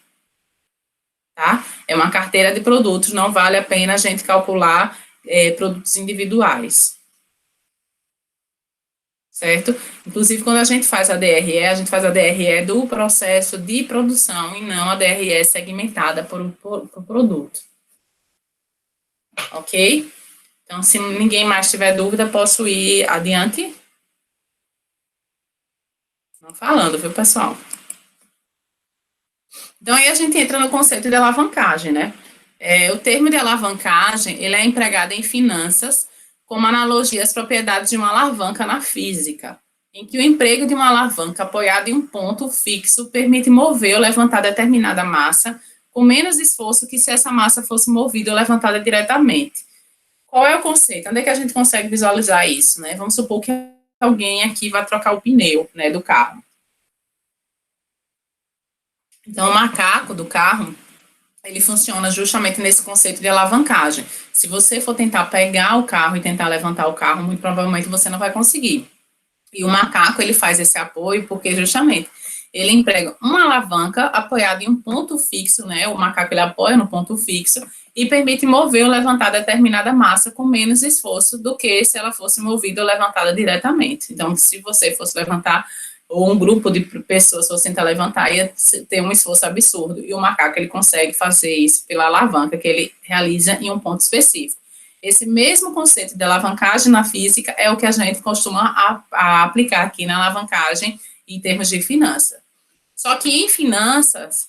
Tá? É uma carteira de produtos, não vale a pena a gente calcular produtos individuais. Certo? Inclusive, quando a gente faz a gente faz a DRE do processo de produção e não a DRE segmentada por produto. Ok? Então, se ninguém mais tiver dúvida, posso ir adiante? Não falando, viu, pessoal? Então, aí a gente entra no conceito de alavancagem, né? O termo de alavancagem, ele é empregado em finanças como analogia às propriedades de uma alavanca na física, em que o emprego de uma alavanca apoiada em um ponto fixo permite mover ou levantar determinada massa com menos esforço que se essa massa fosse movida ou levantada diretamente. Qual é o conceito? Onde é que a gente consegue visualizar isso, né? Vamos supor que alguém aqui vai trocar o pneu, né, do carro. Então, o macaco do carro, ele funciona justamente nesse conceito de alavancagem. Se você for tentar pegar o carro e tentar levantar o carro, muito provavelmente você não vai conseguir. E o macaco, ele faz esse apoio porque justamente ele emprega uma alavanca apoiada em um ponto fixo, né? O macaco, ele apoia no ponto fixo e permite mover ou levantar determinada massa com menos esforço do que se ela fosse movida ou levantada diretamente. Então, se você fosse levantar, ou um grupo de pessoas fosse tentar levantar, ia ter um esforço absurdo. E o macaco, ele consegue fazer isso pela alavanca que ele realiza em um ponto específico. Esse mesmo conceito de alavancagem na física é o que a gente costuma aplicar aqui na alavancagem em termos de finanças. Só que em finanças,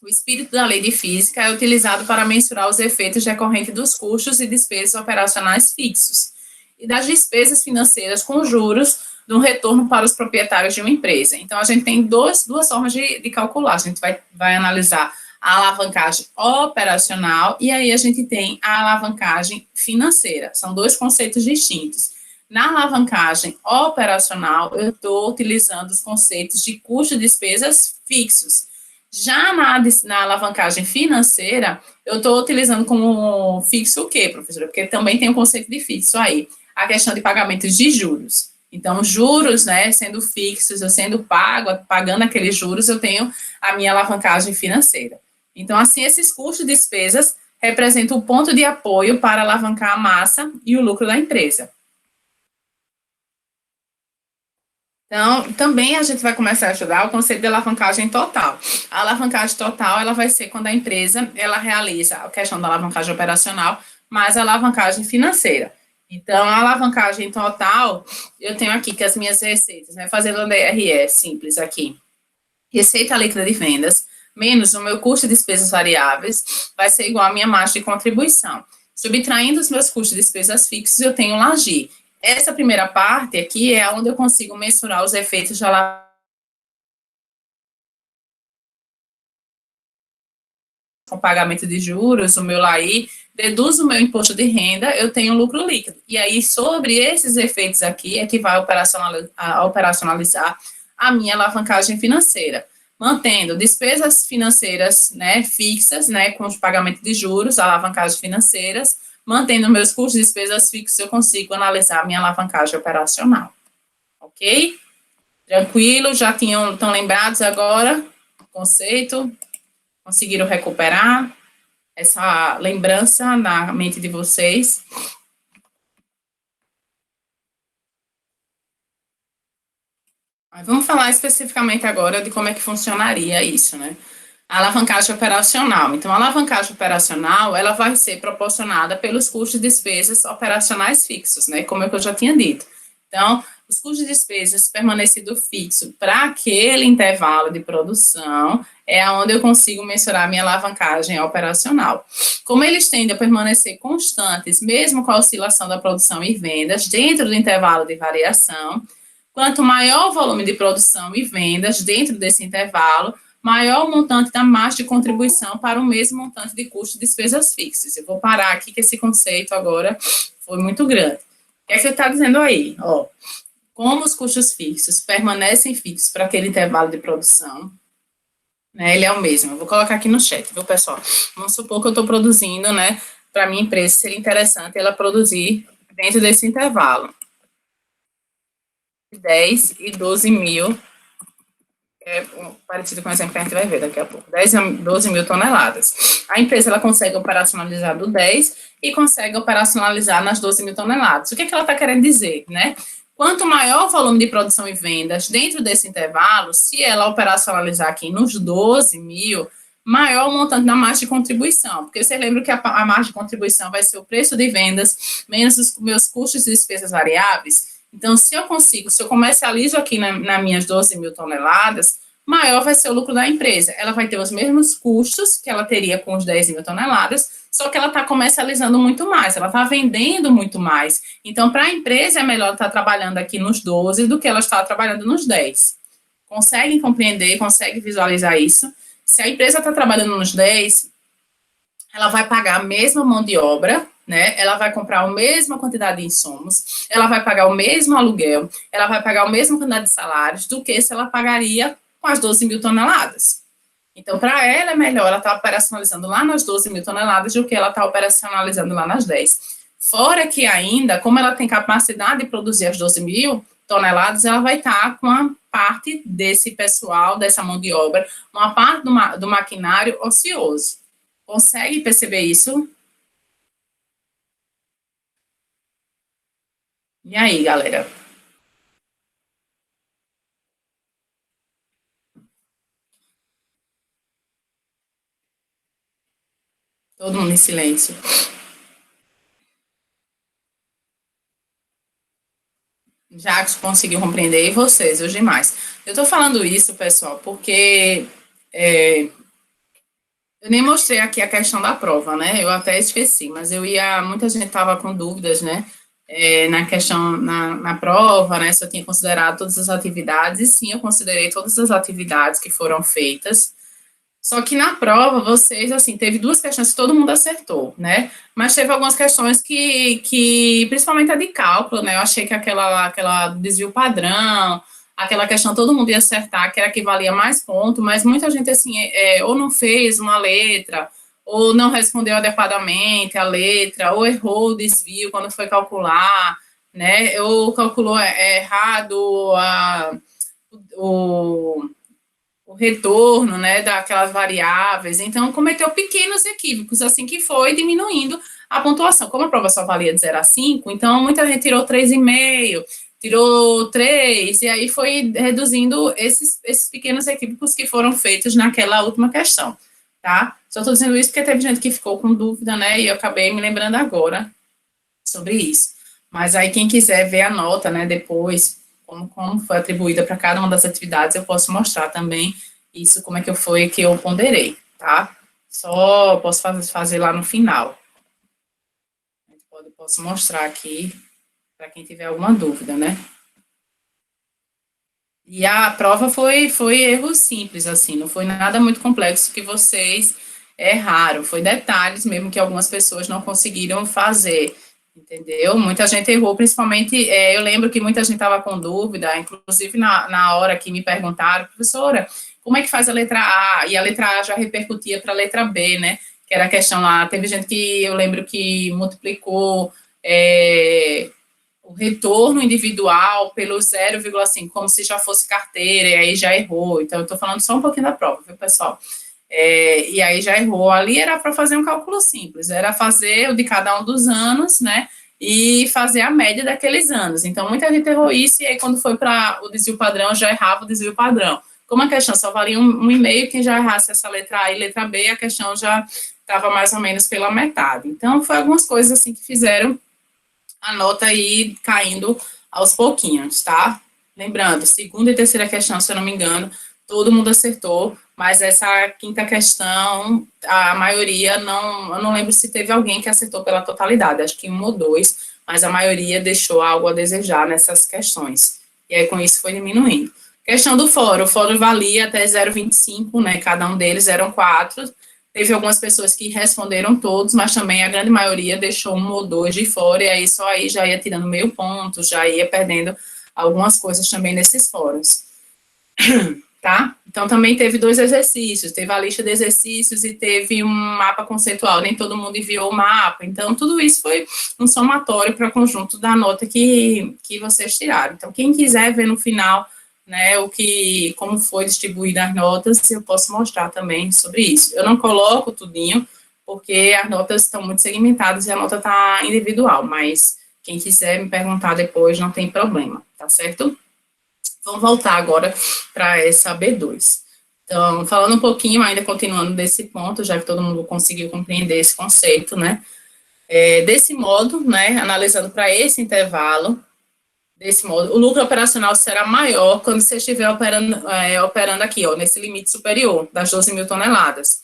o espírito da lei de física é utilizado para mensurar os efeitos decorrentes dos custos e despesas operacionais fixos e das despesas financeiras com juros do retorno para os proprietários de uma empresa. Então, a gente tem duas formas de calcular. A gente vai analisar a alavancagem operacional e aí a gente tem a alavancagem financeira. São dois conceitos distintos. Na alavancagem operacional, eu estou utilizando os conceitos de custo e despesas fixos. Já na alavancagem financeira, eu estou utilizando como fixo o quê, professora? Porque também tem o conceito de fixo aí. A questão de pagamentos de juros. Então, juros, né, sendo fixos, eu sendo pagando aqueles juros, eu tenho a minha alavancagem financeira. Então, assim, esses custos e despesas representam o ponto de apoio para alavancar a massa e o lucro da empresa. Então, também a gente vai começar a estudar o conceito de alavancagem total. A alavancagem total, ela vai ser quando a empresa, ela realiza a questão da alavancagem operacional, mais a alavancagem financeira. Então, a alavancagem total, eu tenho aqui que as minhas receitas, né, fazendo a DRE simples aqui, receita líquida de vendas, menos o meu custo de despesas variáveis, vai ser igual à minha margem de contribuição. Subtraindo os meus custos de despesas fixos, eu tenho LAGI. Essa primeira parte aqui é onde eu consigo mensurar os efeitos de alavancagem. Com pagamento de juros, o meu LAI deduzo o meu imposto de renda, eu tenho lucro líquido. E aí, sobre esses efeitos aqui, é que vai operacionalizar a minha alavancagem financeira, mantendo despesas financeiras, né, fixas, né, com os pagamentos de juros, alavancagem financeiras, mantendo meus custos de despesas fixos, eu consigo analisar a minha alavancagem operacional. Ok? Tranquilo? Já estão lembrados agora? O conceito? Conseguiram recuperar essa lembrança na mente de vocês? Mas vamos falar especificamente agora de como é que funcionaria isso, né? A alavancagem operacional. Então, a alavancagem operacional, ela vai ser proporcionada pelos custos de despesas operacionais fixos, né? Como é que eu já tinha dito. Então, os custos de despesas permanecido fixo para aquele intervalo de produção é onde eu consigo mensurar a minha alavancagem operacional. Como eles tendem a permanecer constantes, mesmo com a oscilação da produção e vendas, dentro do intervalo de variação, quanto maior o volume de produção e vendas dentro desse intervalo, maior o montante da margem de contribuição para o mesmo montante de custo de despesas fixas. Eu vou parar aqui, que esse conceito agora foi muito grande. O que é que ele está dizendo aí? Ó, como os custos fixos permanecem fixos para aquele intervalo de produção, né, ele é o mesmo. Eu vou colocar aqui no chat, viu, pessoal? Vamos supor que eu estou produzindo, né, para a minha empresa seria interessante ela produzir dentro desse intervalo. 10 e 12 mil, é parecido com o exemplo que a gente vai ver daqui a pouco, 10 a 12 mil toneladas. A empresa ela consegue operacionalizar do 10 e consegue operacionalizar nas 12 mil toneladas. O que, é que ela está querendo dizer, né? Quanto maior o volume de produção e vendas dentro desse intervalo, se ela operacionalizar aqui nos 12 mil, maior o montante da margem de contribuição, porque você lembra que a margem de contribuição vai ser o preço de vendas menos os meus custos e despesas variáveis. Então, se eu comercializo aqui nas minhas 12 mil toneladas, maior vai ser o lucro da empresa. Ela vai ter os mesmos custos que ela teria com os 10 mil toneladas, só que ela está comercializando muito mais, ela está vendendo muito mais. Então, para a empresa, é melhor estar trabalhando aqui nos 12 do que ela estar trabalhando nos 10. Conseguem compreender, conseguem visualizar isso? Se a empresa está trabalhando nos 10, ela vai pagar a mesma mão de obra, né? Ela vai comprar a mesma quantidade de insumos, ela vai pagar o mesmo aluguel, ela vai pagar a mesma quantidade de salários do que se ela pagaria com as 12 mil toneladas. Então, para ela é melhor ela estar operacionalizando lá nas 12 mil toneladas do que ela estar operacionalizando lá nas 10. Fora que ainda, como ela tem capacidade de produzir as 12 mil toneladas, ela vai estar com a parte desse pessoal, dessa mão de obra, uma parte do maquinário ocioso. Consegue perceber isso? E aí, galera? Todo mundo em silêncio. Já conseguiu compreender, e vocês, os demais. Eu estou falando isso, pessoal, porque eu nem mostrei aqui a questão da prova, né? Eu até esqueci, mas muita gente estava com dúvidas, né? Na questão, na prova, né? Se eu tinha considerado todas as atividades, e sim, eu considerei todas as atividades que foram feitas. Só que na prova, vocês, assim, teve duas questões que todo mundo acertou, né? Mas teve algumas questões principalmente a de cálculo, né? Eu achei que aquela desvio padrão, aquela questão todo mundo ia acertar, que era que valia mais ponto, mas muita gente, assim, ou não fez uma letra, ou não respondeu adequadamente a letra, ou errou o desvio quando foi calcular, né? Ou calculou errado o o retorno, né, daquelas variáveis. Então, cometeu pequenos equívocos, assim que foi diminuindo a pontuação. Como a prova só valia de 0 a 5, então muita gente tirou 3,5, tirou 3, e aí foi reduzindo esses pequenos equívocos que foram feitos naquela última questão, tá? Só estou dizendo isso porque teve gente que ficou com dúvida, né, e eu acabei me lembrando agora sobre isso. Mas aí quem quiser ver a nota, né, depois, como foi atribuída para cada uma das atividades, eu posso mostrar também isso, como é que foi que eu ponderei, tá? Só posso fazer lá no final. Posso mostrar aqui, para quem tiver alguma dúvida, né? E a prova foi erro simples, assim, não foi nada muito complexo que vocês é raro, foi detalhes mesmo que algumas pessoas não conseguiram fazer, entendeu? Muita gente errou, principalmente, eu lembro que muita gente estava com dúvida, inclusive na hora que me perguntaram, professora, como é que faz a letra A? E a letra A já repercutia para a letra B, né? Que era a questão lá, teve gente que eu lembro que multiplicou o retorno individual pelo 0,5, como se já fosse carteira, e aí já errou. Então, eu estou falando só um pouquinho da prova, viu, pessoal? E aí já errou. Ali era para fazer um cálculo simples, era fazer o de cada um dos anos, né? E fazer a média daqueles anos. Então, muita gente errou isso, e aí, quando foi para o desvio padrão, já errava o desvio padrão. Como a questão só valia um e meio, quem já errasse essa letra A e letra B, a questão já estava mais ou menos pela metade. Então, foi algumas coisas assim que fizeram a nota aí caindo aos pouquinhos, tá? Lembrando, segunda e terceira questão, se eu não me engano, todo mundo acertou, mas essa quinta questão, a maioria não, eu não lembro se teve alguém que acertou pela totalidade, acho que um ou dois, mas a maioria deixou algo a desejar nessas questões. E aí, com isso, foi diminuindo. Questão do fórum, o fórum valia até 0,25, né, cada um deles eram 4, teve algumas pessoas que responderam todos, mas também a grande maioria deixou um ou dois de fora, e aí só aí já ia tirando meio ponto, já ia perdendo algumas coisas também nesses fóruns. Tá? Então, também teve 2 exercícios, teve a lista de exercícios e teve um mapa conceitual, nem todo mundo enviou o mapa, então tudo isso foi um somatório para o conjunto da nota que vocês tiraram. Então, quem quiser ver no final, né, como foi distribuída as notas, eu posso mostrar também sobre isso. Eu não coloco tudinho, porque as notas estão muito segmentadas e a nota está individual, mas quem quiser me perguntar depois, não tem problema, tá certo? Vamos voltar agora para essa B2. Então, falando um pouquinho, ainda continuando desse ponto, já que todo mundo conseguiu compreender esse conceito, né? Desse modo, né, analisando para esse intervalo, desse modo, o lucro operacional será maior quando você estiver operando aqui, ó, nesse limite superior, das 12 mil toneladas.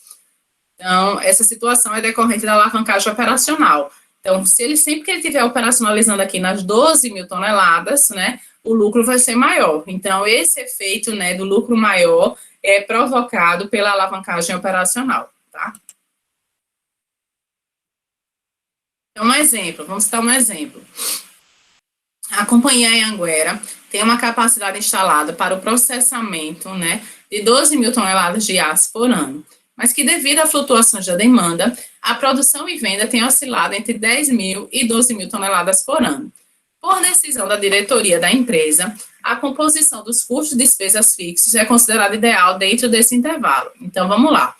Então, essa situação é decorrente da alavancagem operacional. Então, sempre que ele estiver operacionalizando aqui nas 12 mil toneladas, né, o lucro vai ser maior. Então, esse efeito, né, do lucro maior é provocado pela alavancagem operacional, tá? Então, vamos citar um exemplo. A companhia Anhanguera tem uma capacidade instalada para o processamento, né, de 12 mil toneladas de aço por ano, mas que devido à flutuação da demanda, a produção e venda tem oscilado entre 10 mil e 12 mil toneladas por ano. Por decisão da diretoria da empresa, a composição dos custos de despesas fixos é considerada ideal dentro desse intervalo. Então, vamos lá.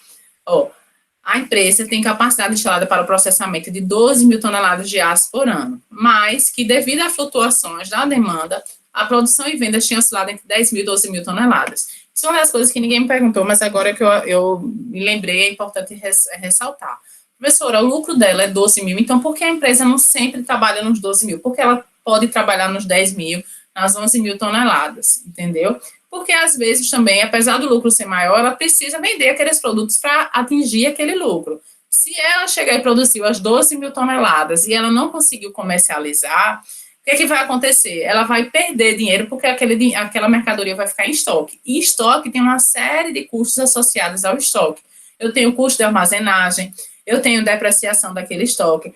A empresa tem capacidade instalada para o processamento de 12 mil toneladas de aço por ano, mas que, devido a flutuações da demanda, a produção e vendas tinham oscilado entre 10 mil e 12 mil toneladas. Isso é uma das coisas que ninguém me perguntou, mas agora que eu me lembrei, é importante ressaltar. Professora, o lucro dela é 12 mil, então por que a empresa não sempre trabalha nos 12 mil? Porque ela pode trabalhar nos 10 mil, nas 11 mil toneladas, entendeu? Porque, às vezes, também, apesar do lucro ser maior, ela precisa vender aqueles produtos para atingir aquele lucro. Se ela chegar e produziu as 12 mil toneladas e ela não conseguiu comercializar, o que vai acontecer? Ela vai perder dinheiro porque aquela mercadoria vai ficar em estoque. E estoque tem uma série de custos associados ao estoque. Eu tenho custo de armazenagem, eu tenho depreciação daquele estoque,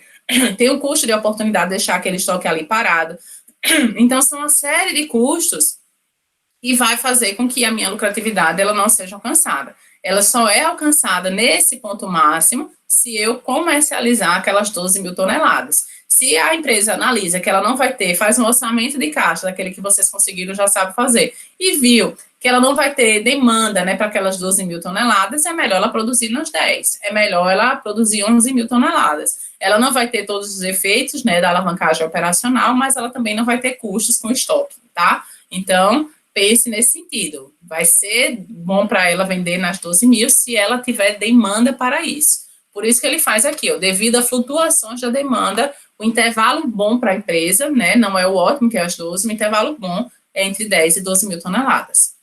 tenho o custo de oportunidade de deixar aquele estoque ali parado. Então, são uma série de custos que vai fazer com que a minha lucratividade ela não seja alcançada. Ela só é alcançada nesse ponto máximo se eu comercializar aquelas 12 mil toneladas. Se a empresa analisa que ela não vai ter, faz um orçamento de caixa, daquele que vocês conseguiram, já sabe fazer, e viu que ela não vai ter demanda, né, para aquelas 12 mil toneladas, é melhor ela produzir nos 10, é melhor ela produzir 11 mil toneladas. Ela não vai ter todos os efeitos, né, da alavancagem operacional, mas ela também não vai ter custos com estoque, tá? Então, pense nesse sentido. Vai ser bom para ela vender nas 12 mil se ela tiver demanda para isso. Por isso que ele faz aqui, ó, devido a flutuações da demanda, o intervalo bom para a empresa, né, não é o ótimo, que é as 12, o intervalo bom é entre 10 e 12 mil toneladas.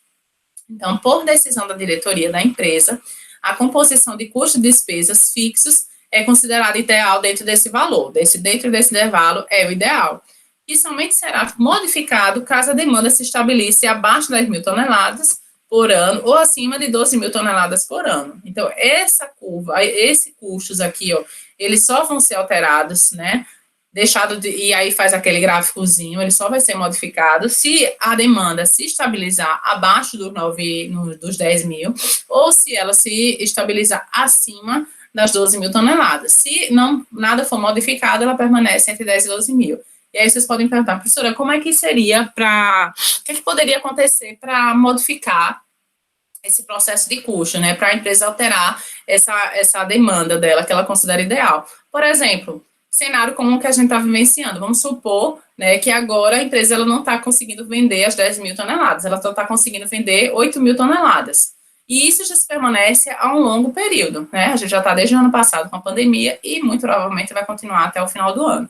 Então, por decisão da diretoria da empresa, a composição de custos e despesas fixos é considerada ideal dentro desse valor. Dentro desse intervalo é o ideal. E somente será modificado caso a demanda se estabeleça abaixo das 10 mil toneladas, por ano, ou acima de 12 mil toneladas por ano. Então, essa curva, esses custos aqui, ó, eles só vão ser alterados, né? E aí faz aquele gráficozinho, ele só vai ser modificado se a demanda se estabilizar abaixo dos 10 mil, ou se ela se estabilizar acima das 12 mil toneladas. Se não nada for modificado, ela permanece entre 10 e 12 mil. E aí vocês podem perguntar, professora, como é que seria para. O que, é que poderia acontecer para modificar esse processo de custo, né? Para a empresa alterar essa demanda dela, que ela considera ideal. Por exemplo, cenário comum que a gente está vivenciando. Vamos supor, né, que agora a empresa ela não está conseguindo vender as 10 mil toneladas, ela só está conseguindo vender 8 mil toneladas. E isso já se permanece a um longo período, né? A gente já está desde o ano passado com a pandemia e muito provavelmente vai continuar até o final do ano.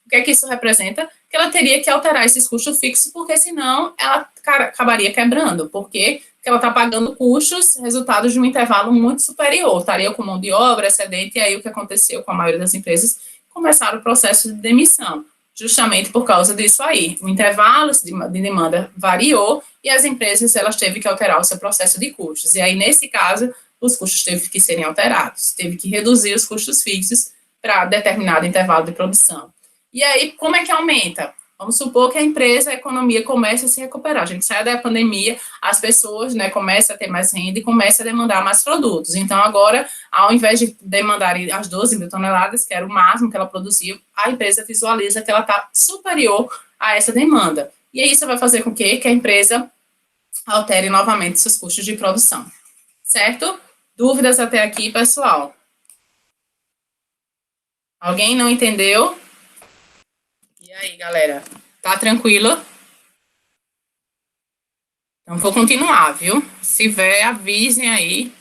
O que é que isso representa? Que ela teria que alterar esses custos fixos, porque senão ela acabaria quebrando, porque ela está pagando custos resultados de um intervalo muito superior, estaria com mão de obra, excedente, e aí o que aconteceu com a maioria das empresas, começaram o processo de demissão, justamente por causa disso aí. O intervalo de demanda variou e as empresas elas teve que alterar o seu processo de custos. E aí, nesse caso, os custos teve que serem alterados, teve que reduzir os custos fixos para determinado intervalo de produção. E aí, como é que aumenta? Vamos supor que a empresa, a economia comece a se recuperar. A gente sai da pandemia, as pessoas, né, começam a ter mais renda e começam a demandar mais produtos. Então, agora, ao invés de demandar as 12 mil toneladas, que era o máximo que ela produzia, a empresa visualiza que ela está superior a essa demanda. E aí, isso vai fazer com que a empresa altere novamente seus custos de produção. Certo? Dúvidas até aqui, pessoal? Alguém não entendeu? E aí, galera? Tá tranquilo? Então, vou continuar, viu? Se tiver, avisem aí.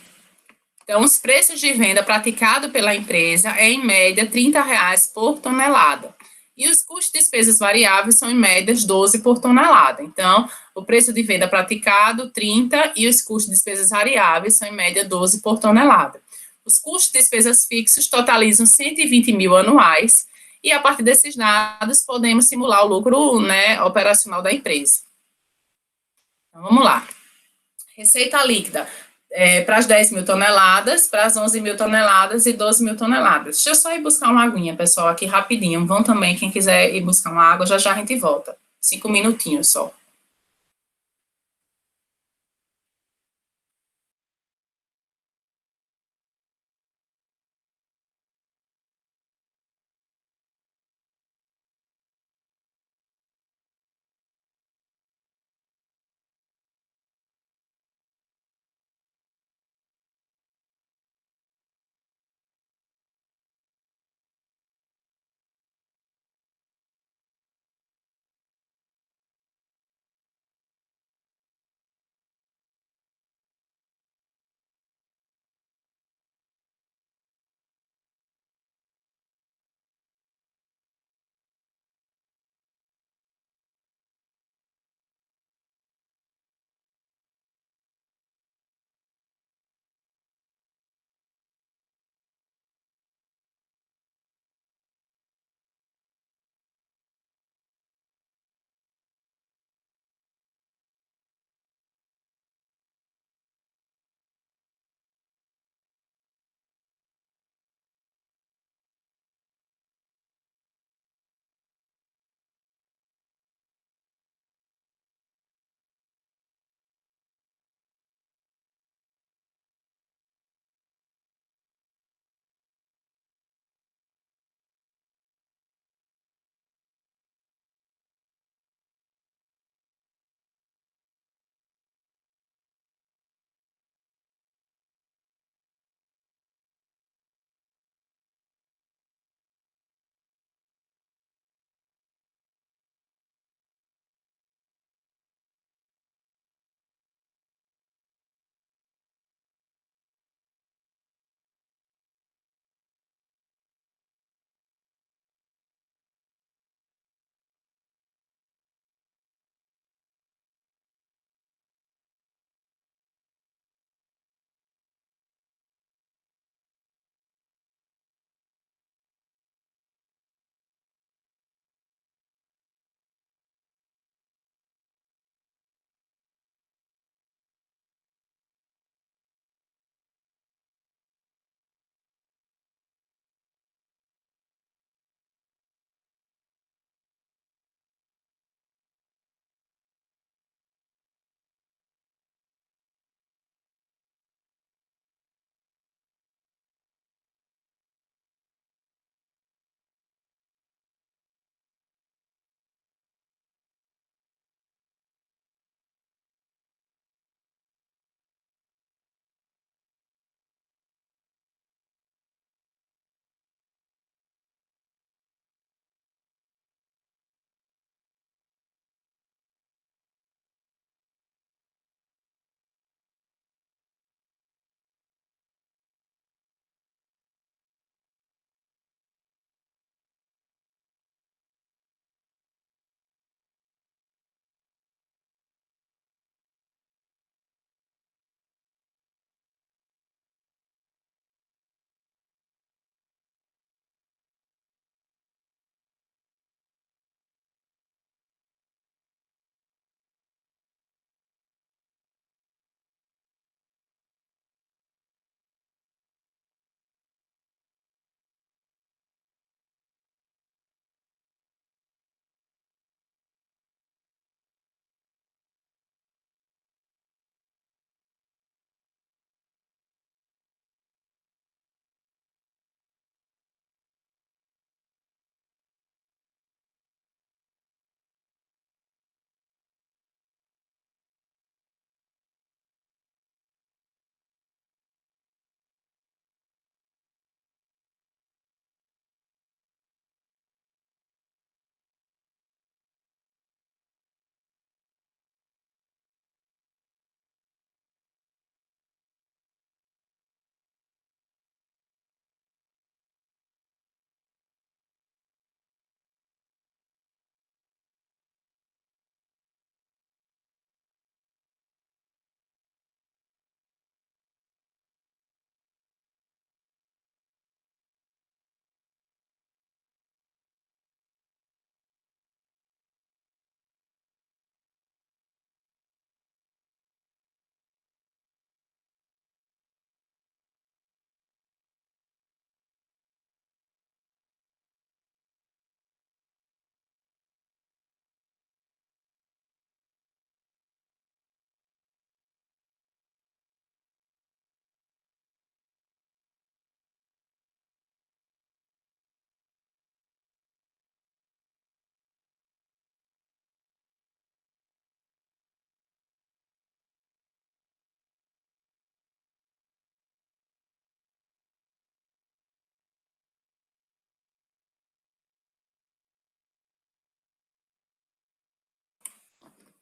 Então, os preços de venda praticado pela empresa é, em média, R$ 30 por tonelada. E os custos de despesas variáveis são, em média, 12 por tonelada. Então, o preço de venda praticado, 30, e os custos de despesas variáveis são, em média, 12 por tonelada. Os custos de despesas fixos totalizam 120 mil anuais, e a partir desses dados, podemos simular o lucro, né, operacional da empresa. Então, vamos lá. Receita líquida para as 10 mil toneladas, para as 11 mil toneladas e 12 mil toneladas. Deixa eu só ir buscar uma aguinha, pessoal, aqui rapidinho. Vão também, quem quiser ir buscar uma água, já já a gente volta. 5 minutinhos só.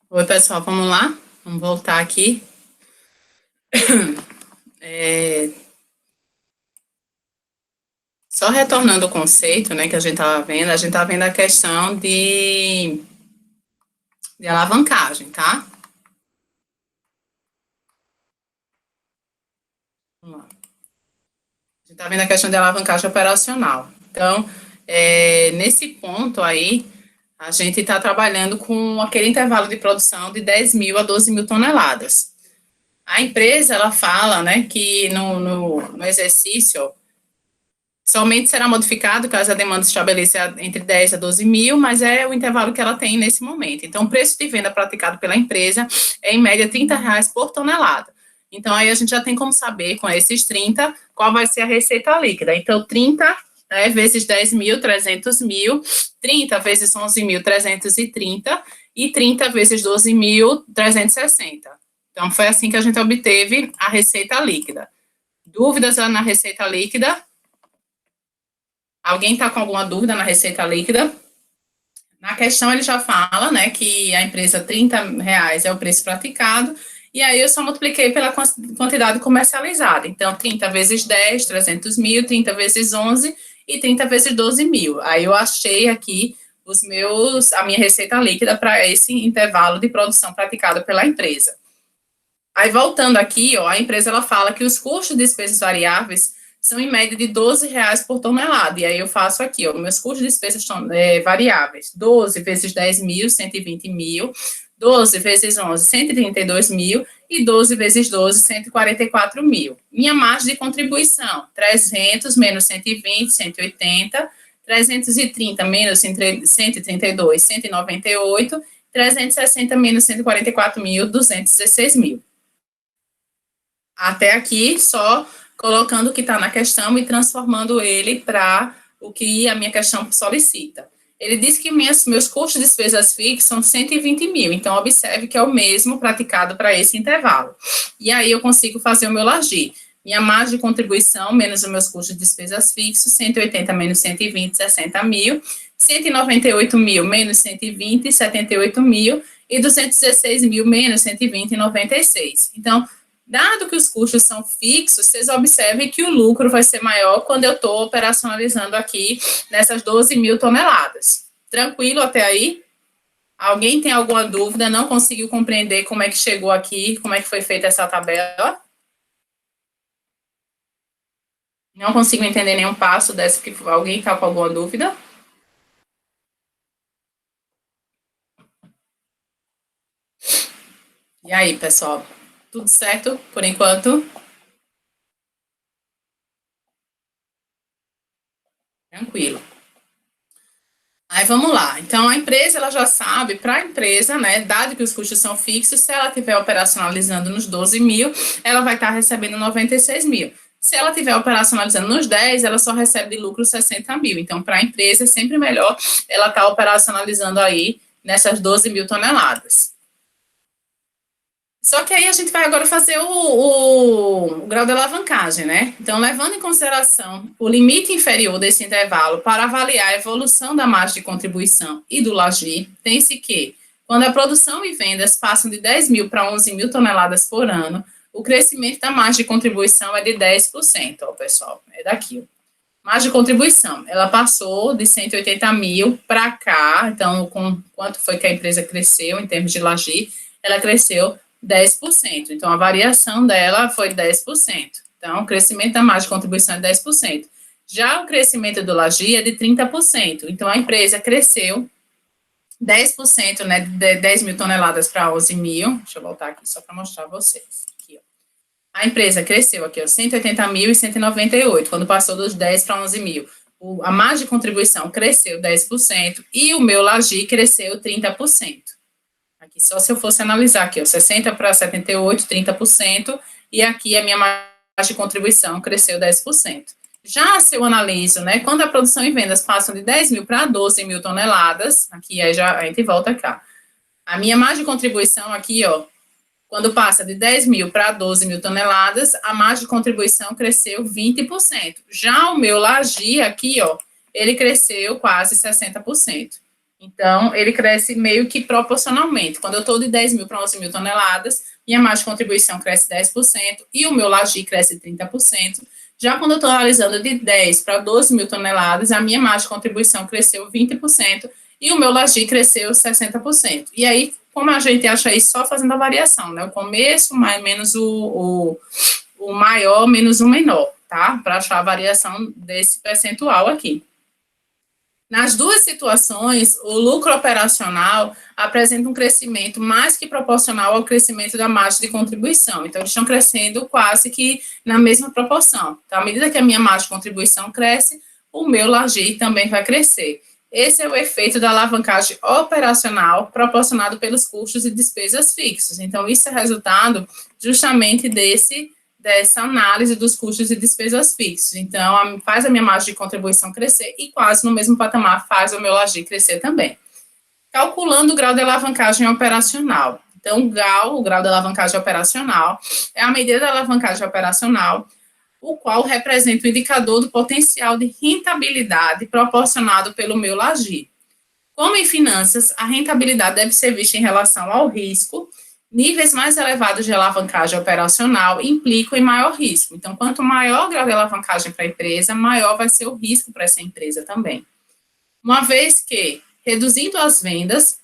Oi, pessoal, vamos lá? Vamos voltar aqui. É, só retornando o conceito, né, que a gente estava vendo a questão de alavancagem, tá? Vamos lá. A gente está vendo a questão de alavancagem operacional. Então, nesse ponto aí, a gente está trabalhando com aquele intervalo de produção de 10 mil a 12 mil toneladas. A empresa, ela fala, né, que no exercício, somente será modificado caso a demanda se estabeleça entre 10 a 12 mil, mas é o intervalo que ela tem nesse momento. Então, o preço de venda praticado pela empresa é, em média, R$ 30 por tonelada. Então, aí a gente já tem como saber, com esses 30, qual vai ser a receita líquida. Então, 30, né, vezes 10 mil, 300 mil, 30 vezes 11 mil, 330, e 30 vezes 12 mil, 360. Então, foi assim que a gente obteve a receita líquida. Dúvidas na receita líquida? Alguém está com alguma dúvida na receita líquida? Na questão ele já fala, né, que a empresa R$ 30 é o preço praticado, e aí eu só multipliquei pela quantidade comercializada. Então, 30 vezes 10, 300 mil, 30 vezes 11 e 30 vezes 12 mil. Aí eu achei aqui a minha receita líquida para esse intervalo de produção praticado pela empresa. Aí, voltando aqui, ó, a empresa ela fala que os custos de despesas variáveis são em média de R$ 12 por tonelada. E aí eu faço aqui, ó, meus custos de despesas variáveis. 12 vezes 10 mil, 120 mil. 12 vezes 11, 132 mil. E 12 vezes 12, 144 mil. Minha margem de contribuição, 300 menos 120, 180. 330 menos 132, 198. 360 menos 144 mil, 216 mil. Até aqui, só colocando o que está na questão e transformando ele para o que a minha questão solicita. Ele diz que meus custos de despesas fixas são 120 mil, então observe que é o mesmo praticado para esse intervalo. E aí eu consigo fazer o meu LAGI. Minha margem de contribuição menos os meus custos de despesas fixos, 180 menos 120, 60 mil. 198 mil menos 120, 78 mil. E 216 mil menos 120, 96. Então, dado que os custos são fixos, vocês observem que o lucro vai ser maior quando eu estou operacionalizando aqui nessas 12 mil toneladas. Tranquilo até aí? Alguém tem alguma dúvida? Não conseguiu compreender como é que chegou aqui, como é que foi feita essa tabela? Não consigo entender nenhum passo dessa que alguém está com alguma dúvida? E aí, pessoal? Tudo certo por enquanto? Tranquilo. Aí vamos lá. Então a empresa ela já sabe, para a empresa, né, dado que os custos são fixos, se ela estiver operacionalizando nos 12 mil, ela vai estar recebendo 96 mil. Se ela estiver operacionalizando nos 10, ela só recebe de lucro 60 mil. Então, para a empresa, é sempre melhor ela estar operacionalizando aí nessas 12 mil toneladas. Só que aí a gente vai agora fazer o grau de alavancagem, né? Então, levando em consideração o limite inferior desse intervalo para avaliar a evolução da margem de contribuição e do LAGI, tem-se que, quando a produção e vendas passam de 10 mil para 11 mil toneladas por ano, o crescimento da margem de contribuição é de 10%, ó, pessoal, é daqui. Margem de contribuição, ela passou de 180 mil para cá, então, com quanto foi que a empresa cresceu em termos de LAGI, ela cresceu 10%. Então, a variação dela foi 10%. Então, o crescimento da margem de contribuição é 10%. Já o crescimento do LAGI é de 30%. Então, a empresa cresceu 10%, né, de 10 mil toneladas para 11 mil. Deixa eu voltar aqui só para mostrar a vocês. Aqui, ó. A empresa cresceu aqui, ó, 180 mil e 198, quando passou dos 10 para 11 mil. A margem de contribuição cresceu 10% e o meu LAGI cresceu 30%. Aqui, só se eu fosse analisar aqui, ó, 60 para 78, 30%, e aqui a minha margem de contribuição cresceu 10%. Já se eu analiso, né, quando a produção e vendas passam de 10 mil para 12 mil toneladas, aqui aí já a gente volta cá. A minha margem de contribuição aqui, ó, quando passa de 10 mil para 12 mil toneladas, a margem de contribuição cresceu 20%. Já o meu LAGI aqui, ó, ele cresceu quase 60%. Então, ele cresce meio que proporcionalmente. Quando eu estou de 10 mil para 11 mil toneladas, minha margem de contribuição cresce 10% e o meu LAGI cresce 30%. Já quando eu estou analisando de 10 para 12 mil toneladas, a minha margem de contribuição cresceu 20% e o meu LAGI cresceu 60%. E aí, como a gente acha isso só fazendo a variação, né? O começo mais menos o maior menos o menor, tá? Para achar a variação desse percentual aqui. Nas duas situações, o lucro operacional apresenta um crescimento mais que proporcional ao crescimento da margem de contribuição. Então, eles estão crescendo quase que na mesma proporção. Então, à medida que a minha margem de contribuição cresce, o meu LAGI também vai crescer. Esse é o efeito da alavancagem operacional proporcionado pelos custos e despesas fixos. Então, isso é resultado justamente dessa análise dos custos e despesas fixos. Então, faz a minha margem de contribuição crescer e quase no mesmo patamar faz o meu LAGI crescer também. Calculando o grau de alavancagem operacional. Então, o grau de alavancagem operacional, é a medida da alavancagem operacional, o qual representa o indicador do potencial de rentabilidade proporcionado pelo meu LAGI. Como em finanças, a rentabilidade deve ser vista em relação ao risco. Níveis mais elevados de alavancagem operacional implicam em maior risco. Então, quanto maior o grau de alavancagem para a empresa, maior vai ser o risco para essa empresa também. Uma vez que, reduzindo as vendas,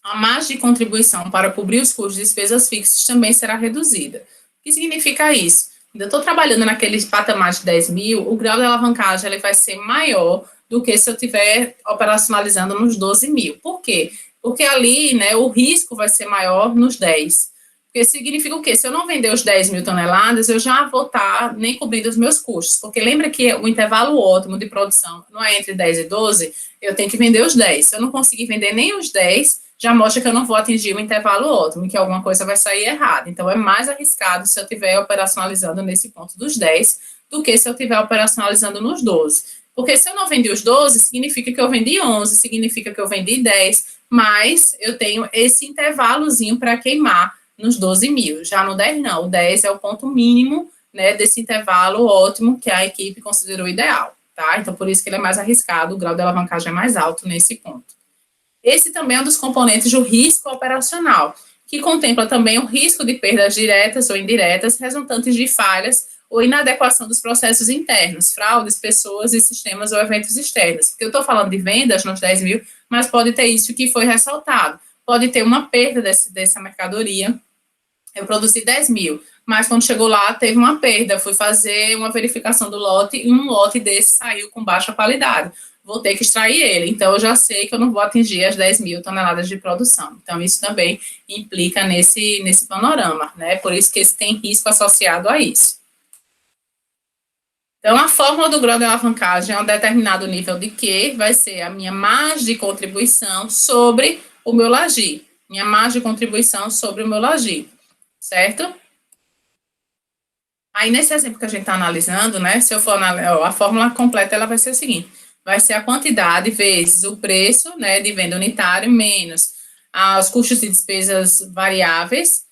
a margem de contribuição para cobrir os custos de despesas fixas também será reduzida. O que significa isso? Quando eu estou trabalhando naqueles patamares de 10 mil, o grau de alavancagem ele vai ser maior do que se eu estiver operacionalizando nos 12 mil. Por quê? Porque ali, né, o risco vai ser maior nos 10. Porque significa o quê? Se eu não vender os 10 mil toneladas, eu já vou estar nem cobrindo os meus custos. Porque lembra que o intervalo ótimo de produção não é entre 10 e 12, eu tenho que vender os 10. Se eu não conseguir vender nem os 10, já mostra que eu não vou atingir o intervalo ótimo, que alguma coisa vai sair errada. Então, é mais arriscado se eu estiver operacionalizando nesse ponto dos 10 do que se eu estiver operacionalizando nos 12. Porque se eu não vendi os 12, significa que eu vendi 11, significa que eu vendi 10, mas eu tenho esse intervalozinho para queimar nos 12 mil. Já no 10, não. O 10 é o ponto mínimo, né, desse intervalo ótimo que a equipe considerou ideal, tá? Então, por isso que ele é mais arriscado, o grau de alavancagem é mais alto nesse ponto. Esse também é um dos componentes do risco operacional, que contempla também o risco de perdas diretas ou indiretas resultantes de falhas ou inadequação dos processos internos, fraudes, pessoas e sistemas ou eventos externos. Porque eu estou falando de vendas nos 10 mil, mas pode ter isso que foi ressaltado. Pode ter uma perda dessa mercadoria. Eu produzi 10 mil, mas quando chegou lá, teve uma perda. Fui fazer uma verificação do lote e um lote desse saiu com baixa qualidade. Vou ter que extrair ele. Então, eu já sei que eu não vou atingir as 10 mil toneladas de produção. Então, isso também implica nesse panorama, né? Por isso que esse tem risco associado a isso. Então, a fórmula do grau de alavancagem é um determinado nível de Q, vai ser a minha margem de contribuição sobre o meu LAGI. Minha margem de contribuição sobre o meu LAGI, certo? Aí, nesse exemplo que a gente está analisando, né, se eu for a fórmula completa, ela vai ser a seguinte, vai ser a quantidade vezes o preço, né, de venda unitário, menos os custos de despesas variáveis,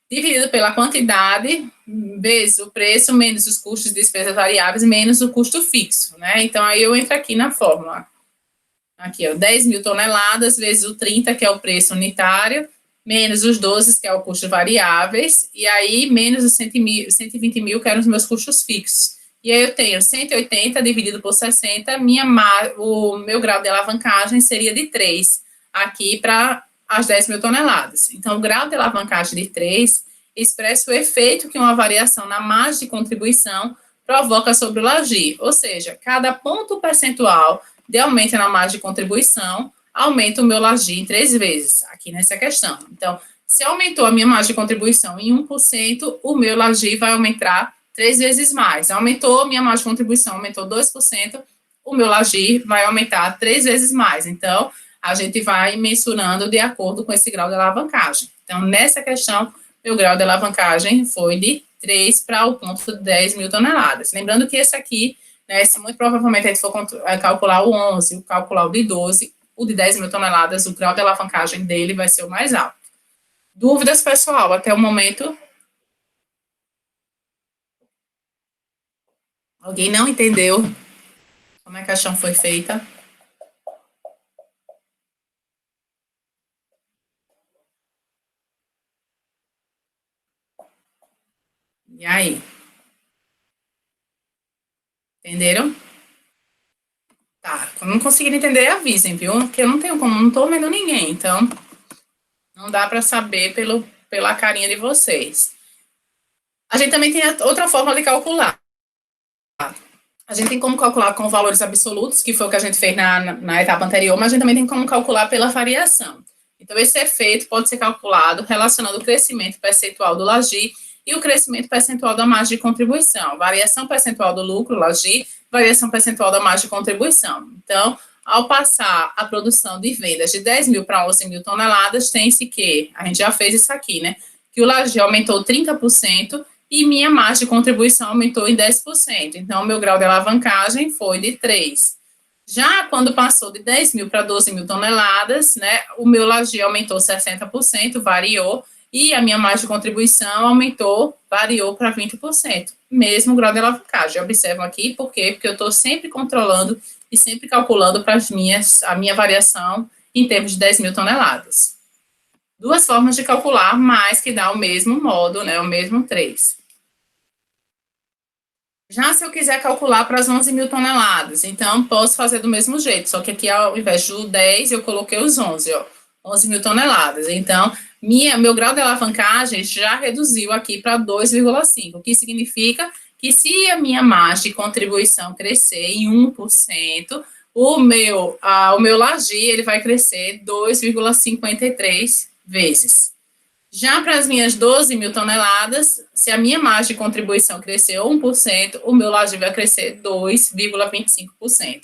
dividido pela quantidade, vezes o preço, menos os custos de despesas variáveis, menos o custo fixo, né, então aí eu entro aqui na fórmula, aqui, ó, 10 mil toneladas, vezes o 30, que é o preço unitário, menos os 12, que é o custo variáveis, e aí menos os 120 mil, que eram os meus custos fixos. E aí eu tenho 180 dividido por 60, o meu grau de alavancagem seria de 3, aqui para as 10 mil toneladas. Então, o grau de alavancagem de 3 expressa o efeito que uma variação na margem de contribuição provoca sobre o LAGI, ou seja, cada ponto percentual de aumento na margem de contribuição aumenta o meu LAGI em 3 vezes, aqui nessa questão. Então, se aumentou a minha margem de contribuição em 1%, o meu LAGI vai aumentar 3 vezes mais. Aumentou a minha margem de contribuição, aumentou 2%, o meu LAGI vai aumentar 3 vezes mais. Então, a gente vai mensurando de acordo com esse grau de alavancagem. Então, nessa questão, meu grau de alavancagem foi de 3 para o ponto de 10 mil toneladas. Lembrando que esse aqui, né, se muito provavelmente a gente for calcular o 11, calcular o de 12, o de 10 mil toneladas, o grau de alavancagem dele vai ser o mais alto. Dúvidas, pessoal, até o momento? Alguém não entendeu como é que a questão foi feita? E aí? Entenderam? Tá. Quando não conseguirem entender, avisem, viu? Porque eu não tenho como, não tô vendo ninguém. Então, não dá para saber pela carinha de vocês. A gente também tem outra forma de calcular. A gente tem como calcular com valores absolutos, que foi o que a gente fez na etapa anterior, mas a gente também tem como calcular pela variação. Então, esse efeito pode ser calculado relacionando o crescimento percentual do LAGI e o crescimento percentual da margem de contribuição. Variação percentual do lucro, LAGI, variação percentual da margem de contribuição. Então, ao passar a produção de vendas de 10 mil para 11 mil toneladas, tem-se que, a gente já fez isso aqui, né? Que o LAGI aumentou 30% e minha margem de contribuição aumentou em 10%. Então, o meu grau de alavancagem foi de 3. Já quando passou de 10 mil para 12 mil toneladas, né, o meu LAGI aumentou 60%, variou, e a minha margem de contribuição aumentou, variou para 20%. Mesmo grau de alavancagem. Observam aqui, por quê? Porque eu estou sempre controlando e sempre calculando para a minha variação em termos de 10 mil toneladas. Duas formas de calcular, mas que dá o mesmo modo, né, o mesmo 3. Já se eu quiser calcular para as 11 mil toneladas, então posso fazer do mesmo jeito, só que aqui ao invés do 10, eu coloquei os 11, ó, 11 mil toneladas. Então, meu grau de alavancagem já reduziu aqui para 2,5, o que significa que se a minha margem de contribuição crescer em 1%, o meu LAGI ele vai crescer 2,53 vezes. Já para as minhas 12 mil toneladas, se a minha margem de contribuição crescer 1%, o meu LAGI vai crescer 2,25%.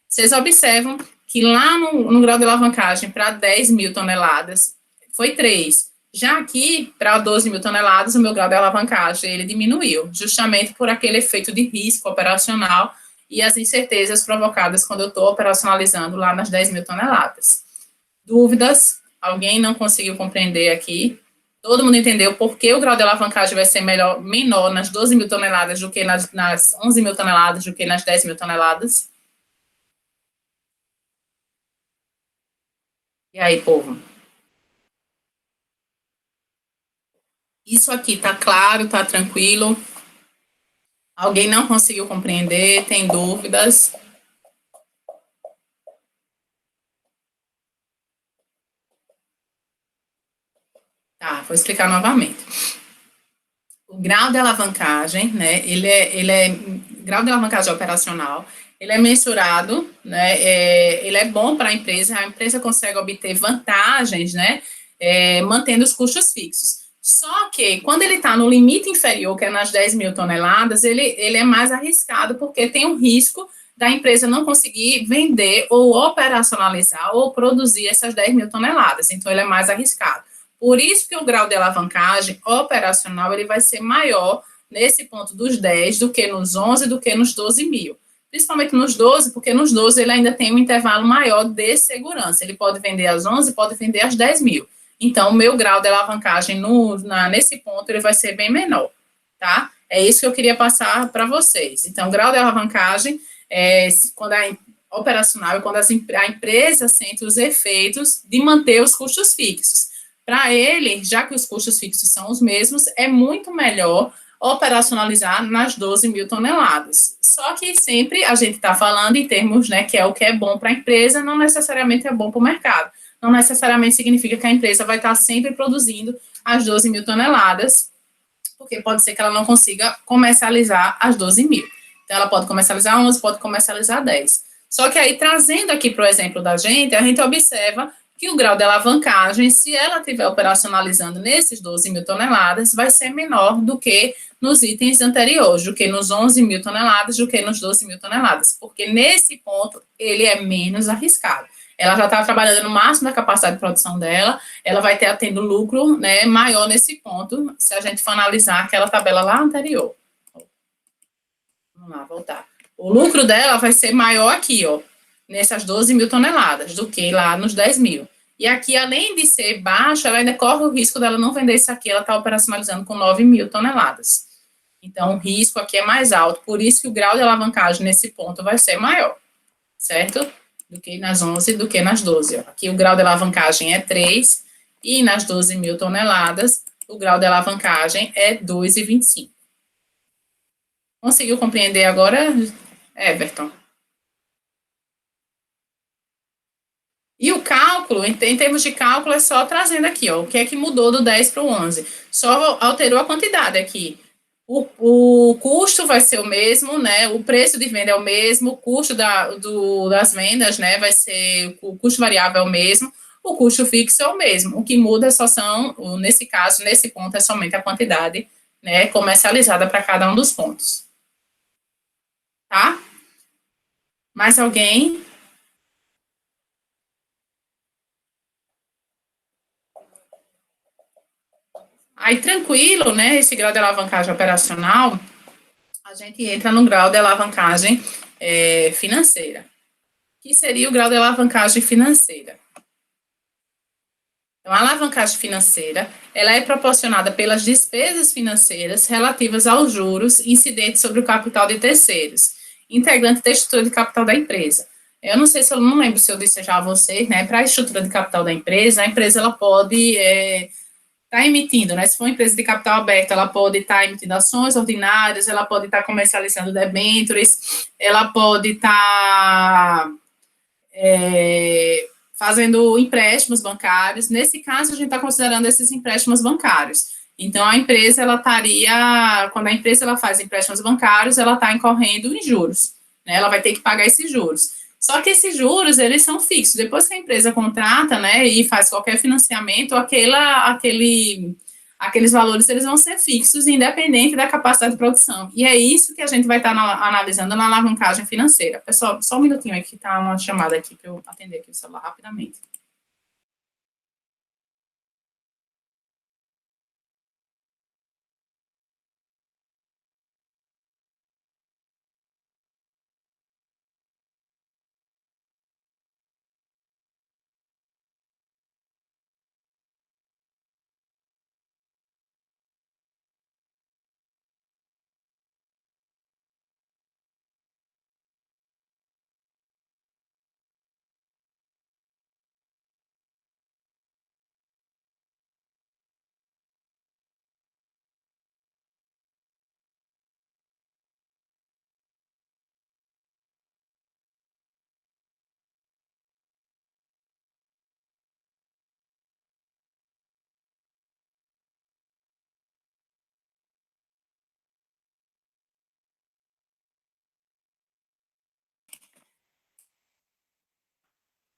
Vocês observam que lá no grau de alavancagem para 10 mil toneladas foi 3. Já aqui, para 12 mil toneladas, o meu grau de alavancagem ele diminuiu, justamente por aquele efeito de risco operacional e as incertezas provocadas quando eu estou operacionalizando lá nas 10 mil toneladas. Dúvidas? Alguém não conseguiu compreender aqui? Todo mundo entendeu por que o grau de alavancagem vai ser menor nas 12 mil toneladas do que nas 11 mil toneladas, do que nas 10 mil toneladas? E aí, povo? Isso aqui tá claro, tá tranquilo? Alguém não conseguiu compreender? Tem dúvidas? Tá, vou explicar novamente. O grau de alavancagem, né, grau de alavancagem operacional, ele é mensurado, né, ele é bom para a empresa consegue obter vantagens, né, mantendo os custos fixos. Só que, quando ele está no limite inferior, que é nas 10 mil toneladas, ele é mais arriscado, porque tem o risco da empresa não conseguir vender ou operacionalizar ou produzir essas 10 mil toneladas. Então, ele é mais arriscado. Por isso que o grau de alavancagem operacional ele vai ser maior nesse ponto dos 10 do que nos 11, do que nos 12 mil. Principalmente nos 12, porque nos 12 ele ainda tem um intervalo maior de segurança. Ele pode vender às 11, pode vender às 10 mil. Então, o meu grau de alavancagem nesse ponto ele vai ser bem menor, tá? É isso que eu queria passar para vocês. Então, o grau de alavancagem quando é operacional é quando a empresa sente os efeitos de manter os custos fixos. Para ele, já que os custos fixos são os mesmos, é muito melhor operacionalizar nas 12 mil toneladas. Só que sempre a gente está falando em termos, né, que é o que é bom para a empresa, não necessariamente é bom para o mercado. Não necessariamente significa que a empresa vai estar sempre produzindo as 12 mil toneladas, porque pode ser que ela não consiga comercializar as 12 mil. Então, ela pode comercializar 11, pode comercializar 10. Só que aí, trazendo aqui para o exemplo da gente, a gente observa que o grau de alavancagem, se ela estiver operacionalizando nesses 12 mil toneladas, vai ser menor do que nos itens anteriores, do que nos 11 mil toneladas, do que nos 12 mil toneladas, porque nesse ponto ele é menos arriscado. Ela já está trabalhando no máximo da capacidade de produção dela, ela vai ter tendo lucro, né, maior nesse ponto, se a gente for analisar aquela tabela lá anterior. Vamos lá, voltar. O lucro dela vai ser maior aqui, ó, nessas 12 mil toneladas, do que lá nos 10 mil. E aqui, além de ser baixo, ela ainda corre o risco dela não vender isso aqui, ela está operacionalizando com 9 mil toneladas. Então, o risco aqui é mais alto, por isso que o grau de alavancagem nesse ponto vai ser maior, certo? Do que nas 11, do que nas 12. Aqui o grau de alavancagem é 3, e nas 12 mil toneladas, o grau de alavancagem é 2,25. Conseguiu compreender agora, Everton? E o cálculo, em termos de cálculo, é só trazendo aqui, ó, o que é que mudou do 10 para o 11. Só alterou a quantidade aqui. O custo vai ser o mesmo, né? O preço de venda é o mesmo, o custo das vendas, né? Vai ser, o custo variável é o mesmo, o custo fixo é o mesmo. O que muda só são, nesse caso, nesse ponto, é somente a quantidade, né, comercializada para cada um dos pontos. Tá? Mais alguém? Aí, tranquilo, né? Esse grau de alavancagem operacional, a gente entra no grau de alavancagem financeira. Que seria o grau de alavancagem financeira? Então, a alavancagem financeira, ela é proporcionada pelas despesas financeiras relativas aos juros incidentes sobre o capital de terceiros, integrante da estrutura de capital da empresa. Eu não sei se eu não lembro se eu disse já a vocês, né? Para a estrutura de capital da empresa, a empresa ela pode está emitindo, né? Se for uma empresa de capital aberto, ela pode estar emitindo ações ordinárias, ela pode estar comercializando debêntures, ela pode estar fazendo empréstimos bancários. Nesse caso, a gente está considerando esses empréstimos bancários. Então, a empresa, ela estaria, quando a empresa ela faz empréstimos bancários, ela está incorrendo em juros, né? Ela vai ter que pagar esses juros. Só que esses juros, eles são fixos. Depois que a empresa contrata, né, e faz qualquer financiamento, aqueles valores, eles vão ser fixos, independente da capacidade de produção. E é isso que a gente vai estar analisando na alavancagem financeira. Pessoal, só um minutinho aqui, tá uma chamada aqui para eu atender aqui o celular rapidamente.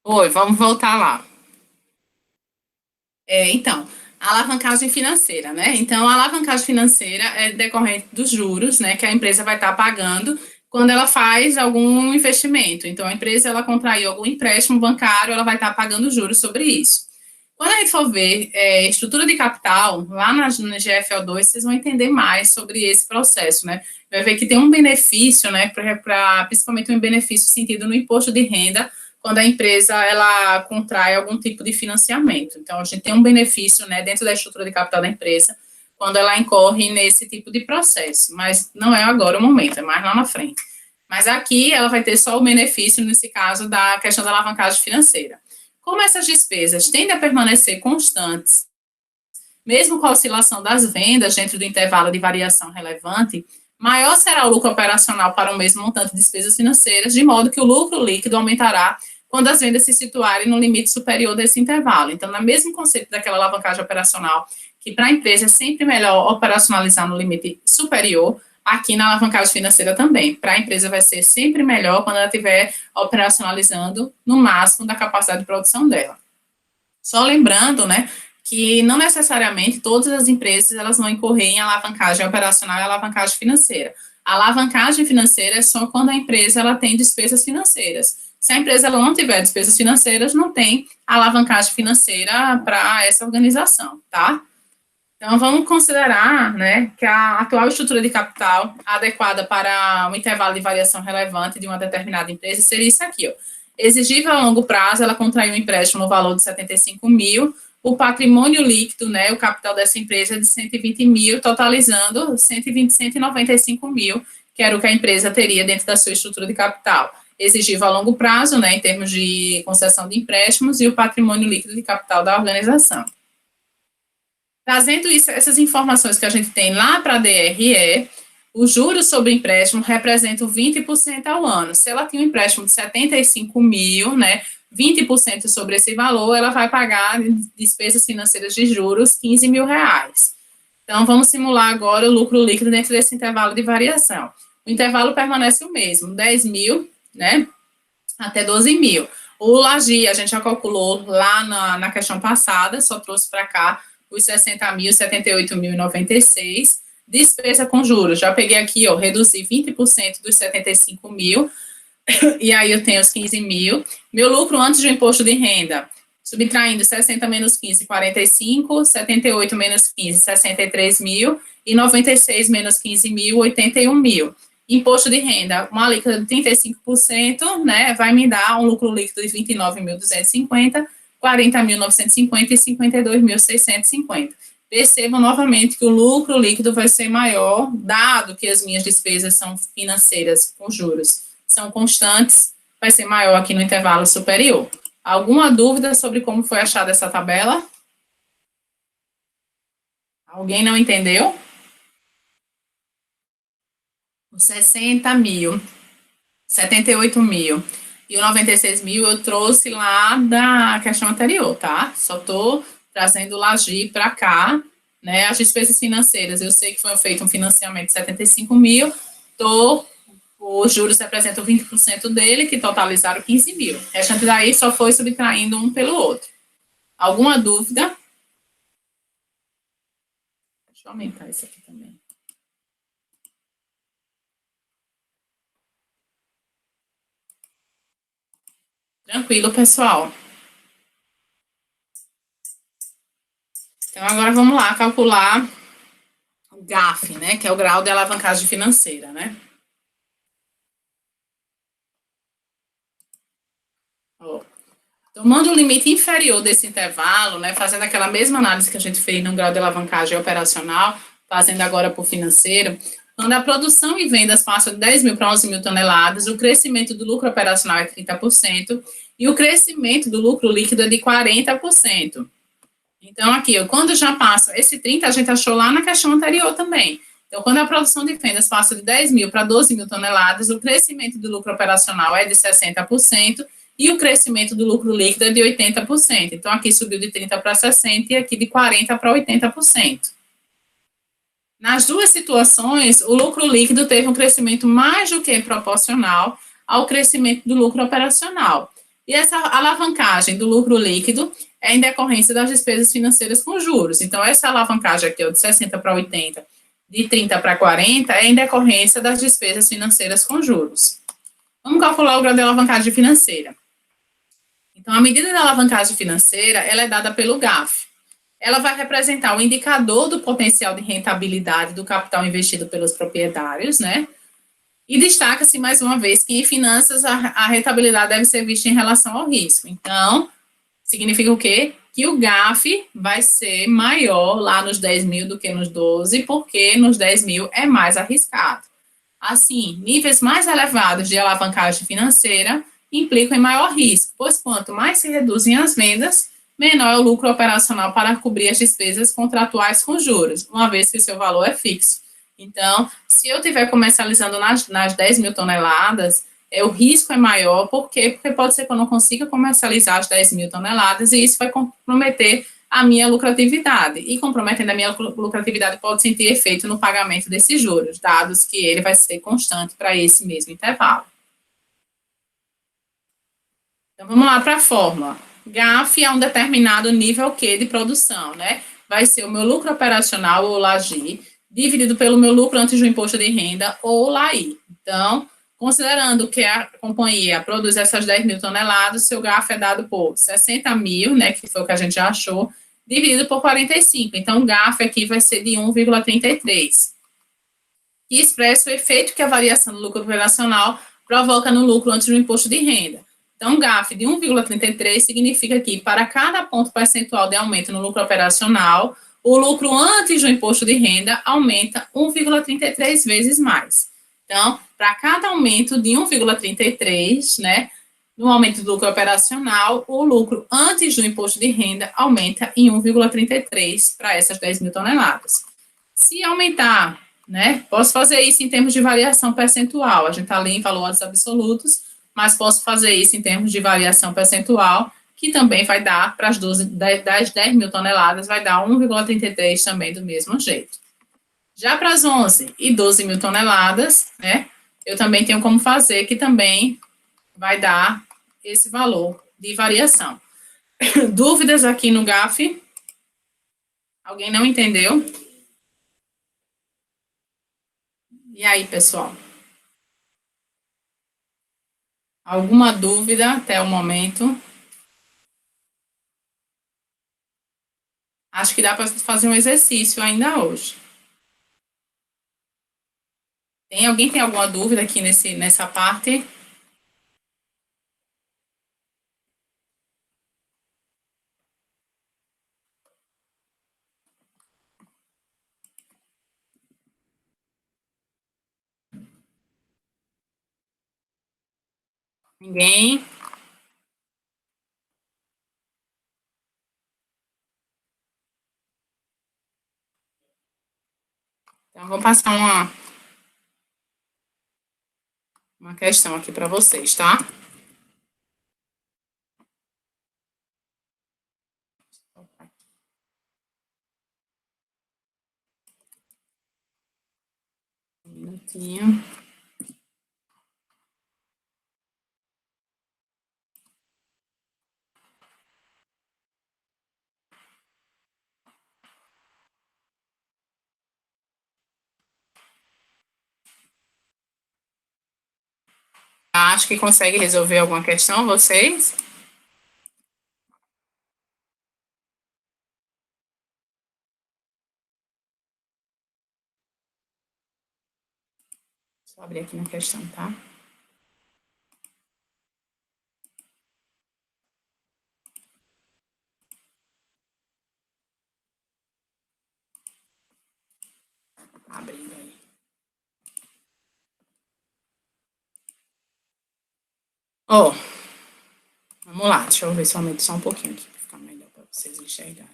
Oi, vamos voltar lá. Então, a alavancagem financeira, né? Então, a alavancagem financeira é decorrente dos juros, né, que a empresa vai estar pagando quando ela faz algum investimento. Então, a empresa, ela contraiu algum empréstimo bancário, ela vai estar pagando juros sobre isso. Quando a gente for ver estrutura de capital, lá na GFO2, vocês vão entender mais sobre esse processo, né? Vai ver que tem um benefício, né, principalmente um benefício sentido no imposto de renda, quando a empresa ela contrai algum tipo de financiamento. Então, a gente tem um benefício, né, dentro da estrutura de capital da empresa, quando ela incorre nesse tipo de processo. Mas não é agora o momento, é mais lá na frente. Mas aqui ela vai ter só o benefício, nesse caso, da questão da alavancagem financeira. Como essas despesas tendem a permanecer constantes, mesmo com a oscilação das vendas dentro do intervalo de variação relevante, maior será o lucro operacional para o mesmo montante de despesas financeiras, de modo que o lucro líquido aumentará quando as vendas se situarem no limite superior desse intervalo. Então, no mesmo conceito daquela alavancagem operacional, que para a empresa é sempre melhor operacionalizar no limite superior, aqui na alavancagem financeira também. Para a empresa vai ser sempre melhor quando ela estiver operacionalizando no máximo da capacidade de produção dela. Só lembrando, né, que não necessariamente todas as empresas elas vão incorrer em alavancagem operacional e alavancagem financeira. A alavancagem financeira é só quando a empresa ela tem despesas financeiras. Se a empresa ela não tiver despesas financeiras, não tem alavancagem financeira para essa organização, tá? Então, vamos considerar, né, que a atual estrutura de capital adequada para um intervalo de variação relevante de uma determinada empresa seria isso aqui, ó. Exigível a longo prazo, ela contraiu um empréstimo no valor de 75 mil, o patrimônio líquido, né, o capital dessa empresa é de 120 mil, totalizando 195 mil, que era o que a empresa teria dentro da sua estrutura de capital. Exigível a longo prazo, né, em termos de concessão de empréstimos, e o patrimônio líquido de capital da organização. Trazendo essas informações que a gente tem lá para a DRE, os juros sobre empréstimo representam 20% ao ano. Se ela tinha um empréstimo de 75 mil, né, 20% sobre esse valor, ela vai pagar despesas financeiras de juros 15 mil reais. Então, vamos simular agora o lucro líquido dentro desse intervalo de variação. O intervalo permanece o mesmo, 10 mil, né, até 12 mil. O LAGI, a gente já calculou lá na questão passada, só trouxe para cá os 60 mil, 78 mil e 96. Despesa com juros, já peguei aqui, ó, reduzi 20% dos 75 mil, e aí eu tenho os 15 mil. Meu lucro antes do imposto de renda, subtraindo 60 menos 15, 45, 78 menos 15, 63 mil, e 96 menos 15 mil, 81 mil. Imposto de renda, uma alíquota de 35%, né, vai me dar um lucro líquido de 29.250, 40.950 e 52.650. Percebam novamente que o lucro líquido vai ser maior, dado que as minhas despesas são financeiras com juros, são constantes, vai ser maior aqui no intervalo superior. Alguma dúvida sobre como foi achada essa tabela? Alguém não entendeu? Os 60 mil, 78 mil e o 96 mil eu trouxe lá da questão anterior, tá? Só estou trazendo o LAGI para cá, né? As despesas financeiras, eu sei que foi feito um financiamento de 75 mil, os juros representam 20% dele, que totalizaram 15 mil. O restante daí só foi subtraindo um pelo outro. Alguma dúvida? Deixa eu aumentar isso aqui também. Tranquilo, pessoal. Então, agora vamos lá calcular o GAF, né, que é o grau de alavancagem financeira, né? Ó, tomando o limite inferior desse intervalo, né, fazendo aquela mesma análise que a gente fez no grau de alavancagem operacional, fazendo agora por financeiro, quando a produção e vendas passam de 10 mil para 11 mil toneladas, o crescimento do lucro operacional é 30% e o crescimento do lucro líquido é de 40%. Então, aqui, quando já passa, esse 30 a gente achou lá na questão anterior também. Então, quando a produção de vendas passa de 10 mil para 12 mil toneladas, o crescimento do lucro operacional é de 60% e o crescimento do lucro líquido é de 80%. Então, aqui subiu de 30 para 60 e aqui de 40 para 80%. Nas duas situações, o lucro líquido teve um crescimento mais do que proporcional ao crescimento do lucro operacional. E essa alavancagem do lucro líquido é em decorrência das despesas financeiras com juros. Então, essa alavancagem aqui, ó, de 60 para 80, de 30 para 40, é em decorrência das despesas financeiras com juros. Vamos calcular o grau de alavancagem financeira. Então, a medida da alavancagem financeira, ela é dada pelo GAF. Ela vai representar o indicador do potencial de rentabilidade do capital investido pelos proprietários, né? E destaca-se, mais uma vez, que em finanças a rentabilidade deve ser vista em relação ao risco. Então, significa o quê? Que o GAF vai ser maior lá nos 10 mil do que nos 12, porque nos 10 mil é mais arriscado. Assim, níveis mais elevados de alavancagem financeira implicam em maior risco, pois quanto mais se reduzem as vendas, menor é o lucro operacional para cobrir as despesas contratuais com juros, uma vez que o seu valor é fixo. Então, se eu estiver comercializando nas 10 mil toneladas, o risco é maior, por quê? Porque pode ser que eu não consiga comercializar as 10 mil toneladas e isso vai comprometer a minha lucratividade. E comprometendo a minha lucratividade pode sentir efeito no pagamento desses juros, dados que ele vai ser constante para esse mesmo intervalo. Então, vamos lá para a fórmula. GAF é um determinado nível Q de produção, né? Vai ser o meu lucro operacional, ou LAGI, dividido pelo meu lucro antes do imposto de renda, ou LAI. Então, considerando que a companhia produz essas 10 mil toneladas, seu GAF é dado por 60 mil, né, que foi o que a gente já achou, dividido por 45. Então, o GAF aqui vai ser de 1,33. E expressa o efeito que a variação do lucro operacional provoca no lucro antes do imposto de renda. Então, GAF de 1,33 significa que, para cada ponto percentual de aumento no lucro operacional, o lucro antes do imposto de renda aumenta 1,33 vezes mais. Então, para cada aumento de 1,33, né, no aumento do lucro operacional, o lucro antes do imposto de renda aumenta em 1,33 para essas 10 mil toneladas. Se aumentar né? Posso fazer isso em termos de variação percentual. A gente está ali em valores absolutos, mas posso fazer isso em termos de variação percentual, que também vai dar para as 10 mil toneladas, vai dar 1,33 também do mesmo jeito. Já para as 11 e 12 mil toneladas, né? Eu também tenho como fazer, que também vai dar esse valor de variação. Dúvidas aqui no GAF? Alguém não entendeu? E aí, pessoal? Alguma dúvida até o momento? Acho que dá para fazer um exercício ainda hoje. Alguém tem alguma dúvida aqui nessa parte? Ninguém? Então, vou passar uma questão aqui para vocês, tá? Um minutinho. Acho que consegue resolver alguma questão, vocês? Deixa eu abrir aqui na questão, tá? Abrindo aí. Ó, vamos lá. Deixa eu ver se eu aumento só um pouquinho aqui, para ficar melhor para vocês enxergarem.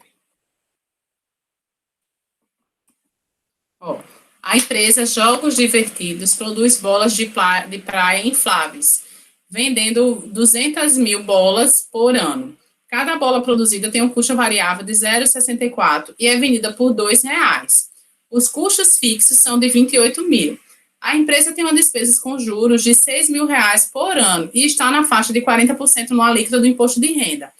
Ó, a empresa Jogos Divertidos produz bolas de praia infláveis, vendendo 200 mil bolas por ano. Cada bola produzida tem um custo variável de 0,64 e é vendida por R$ 2. Os custos fixos são de 28 mil. A empresa tem uma despesa com juros de R$ 6.000 por ano e está na faixa de 40% no alíquota do imposto de renda.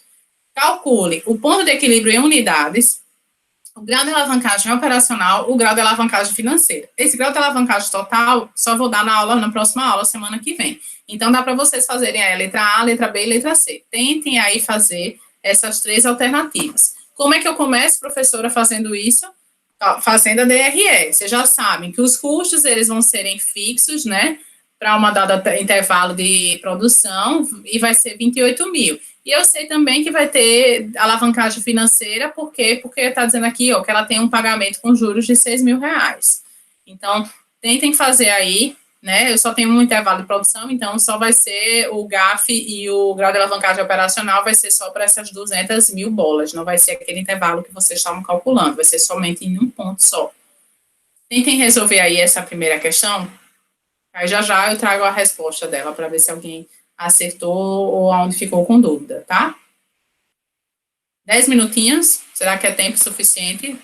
Calcule o ponto de equilíbrio em unidades, o grau de alavancagem operacional, o grau de alavancagem financeira. Esse grau de alavancagem total, só vou dar na próxima aula, semana que vem. Então, dá para vocês fazerem a letra A, letra B e letra C. Tentem aí fazer essas três alternativas. Como é que eu começo, professora, fazendo isso? Fazendo a DRE. Vocês já sabem que os custos, eles vão serem fixos, né? Para uma dada intervalo de produção, e vai ser 28 mil. E eu sei também que vai ter alavancagem financeira, por quê? Porque está dizendo aqui, ó, que ela tem um pagamento com juros de R$ 6.000. Então, tentem fazer aí, né? Eu só tenho um intervalo de produção, então só vai ser o GAF e o grau de alavancagem operacional vai ser só para essas 200 mil bolas, não vai ser aquele intervalo que vocês estavam calculando, vai ser somente em um ponto só. Tentem resolver aí essa primeira questão, aí já já eu trago a resposta dela para ver se alguém acertou ou aonde ficou com dúvida, tá? 10 minutinhos, será que é tempo suficiente?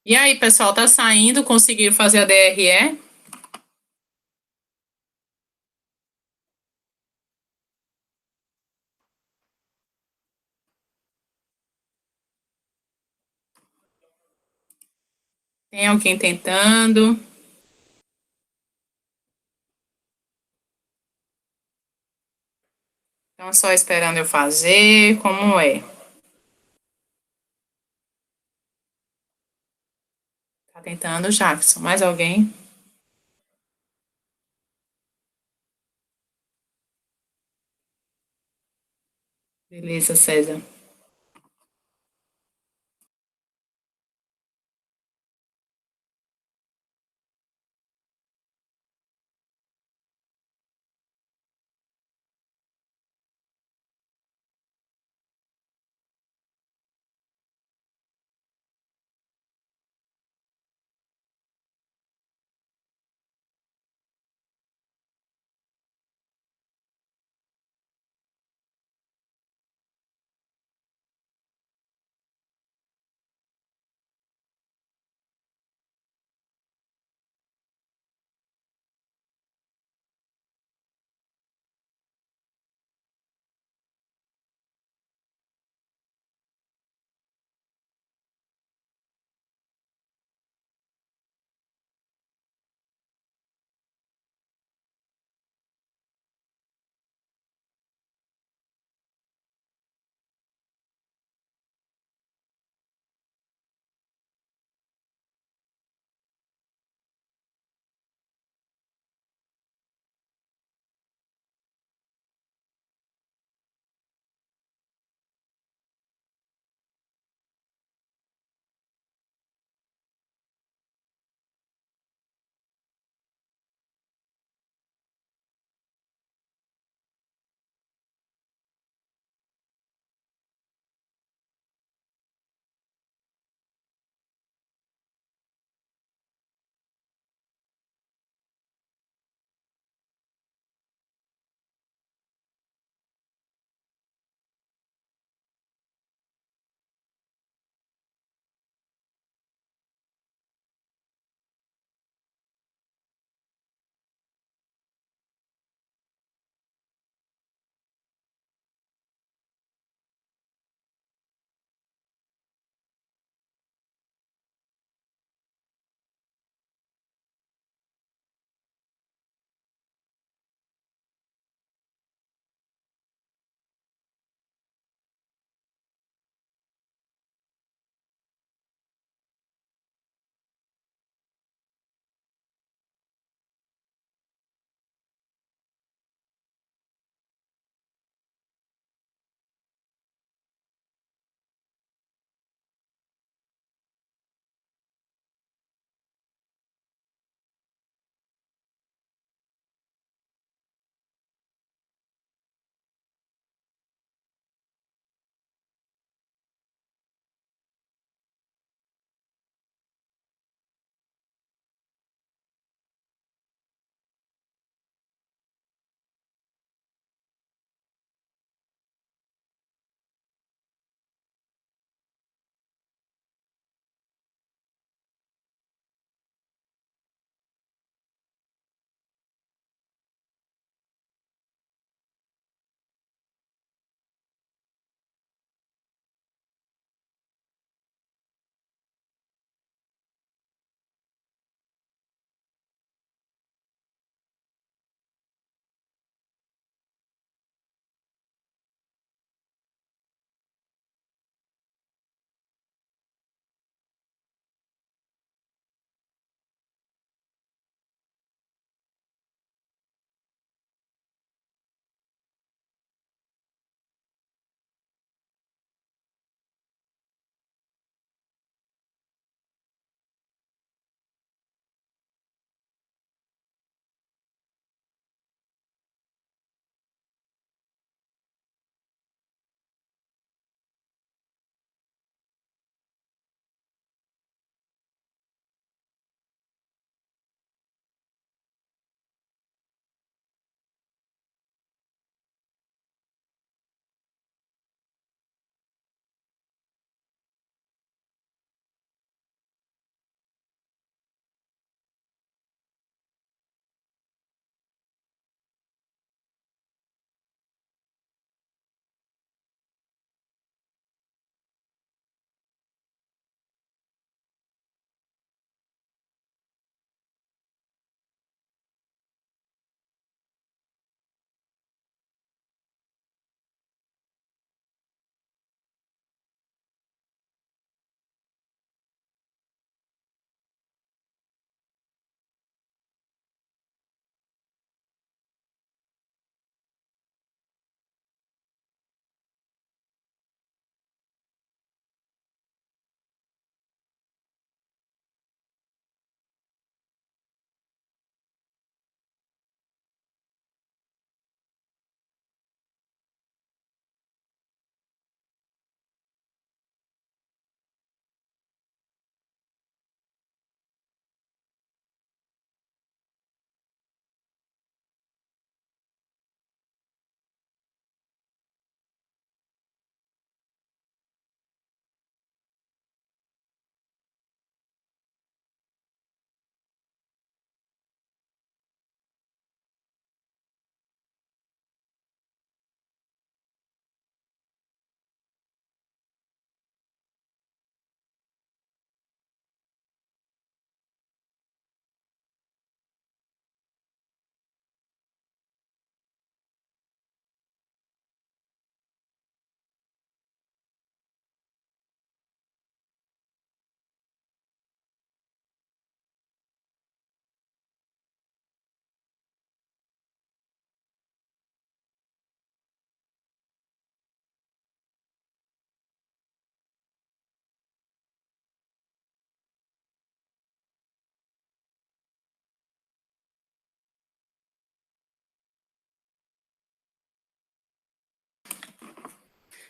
E aí, pessoal, tá saindo? Conseguiram fazer a DRE? Tem alguém tentando? Estão só esperando eu fazer? Como é? Tá tentando, Jackson? Mais alguém? Beleza, César.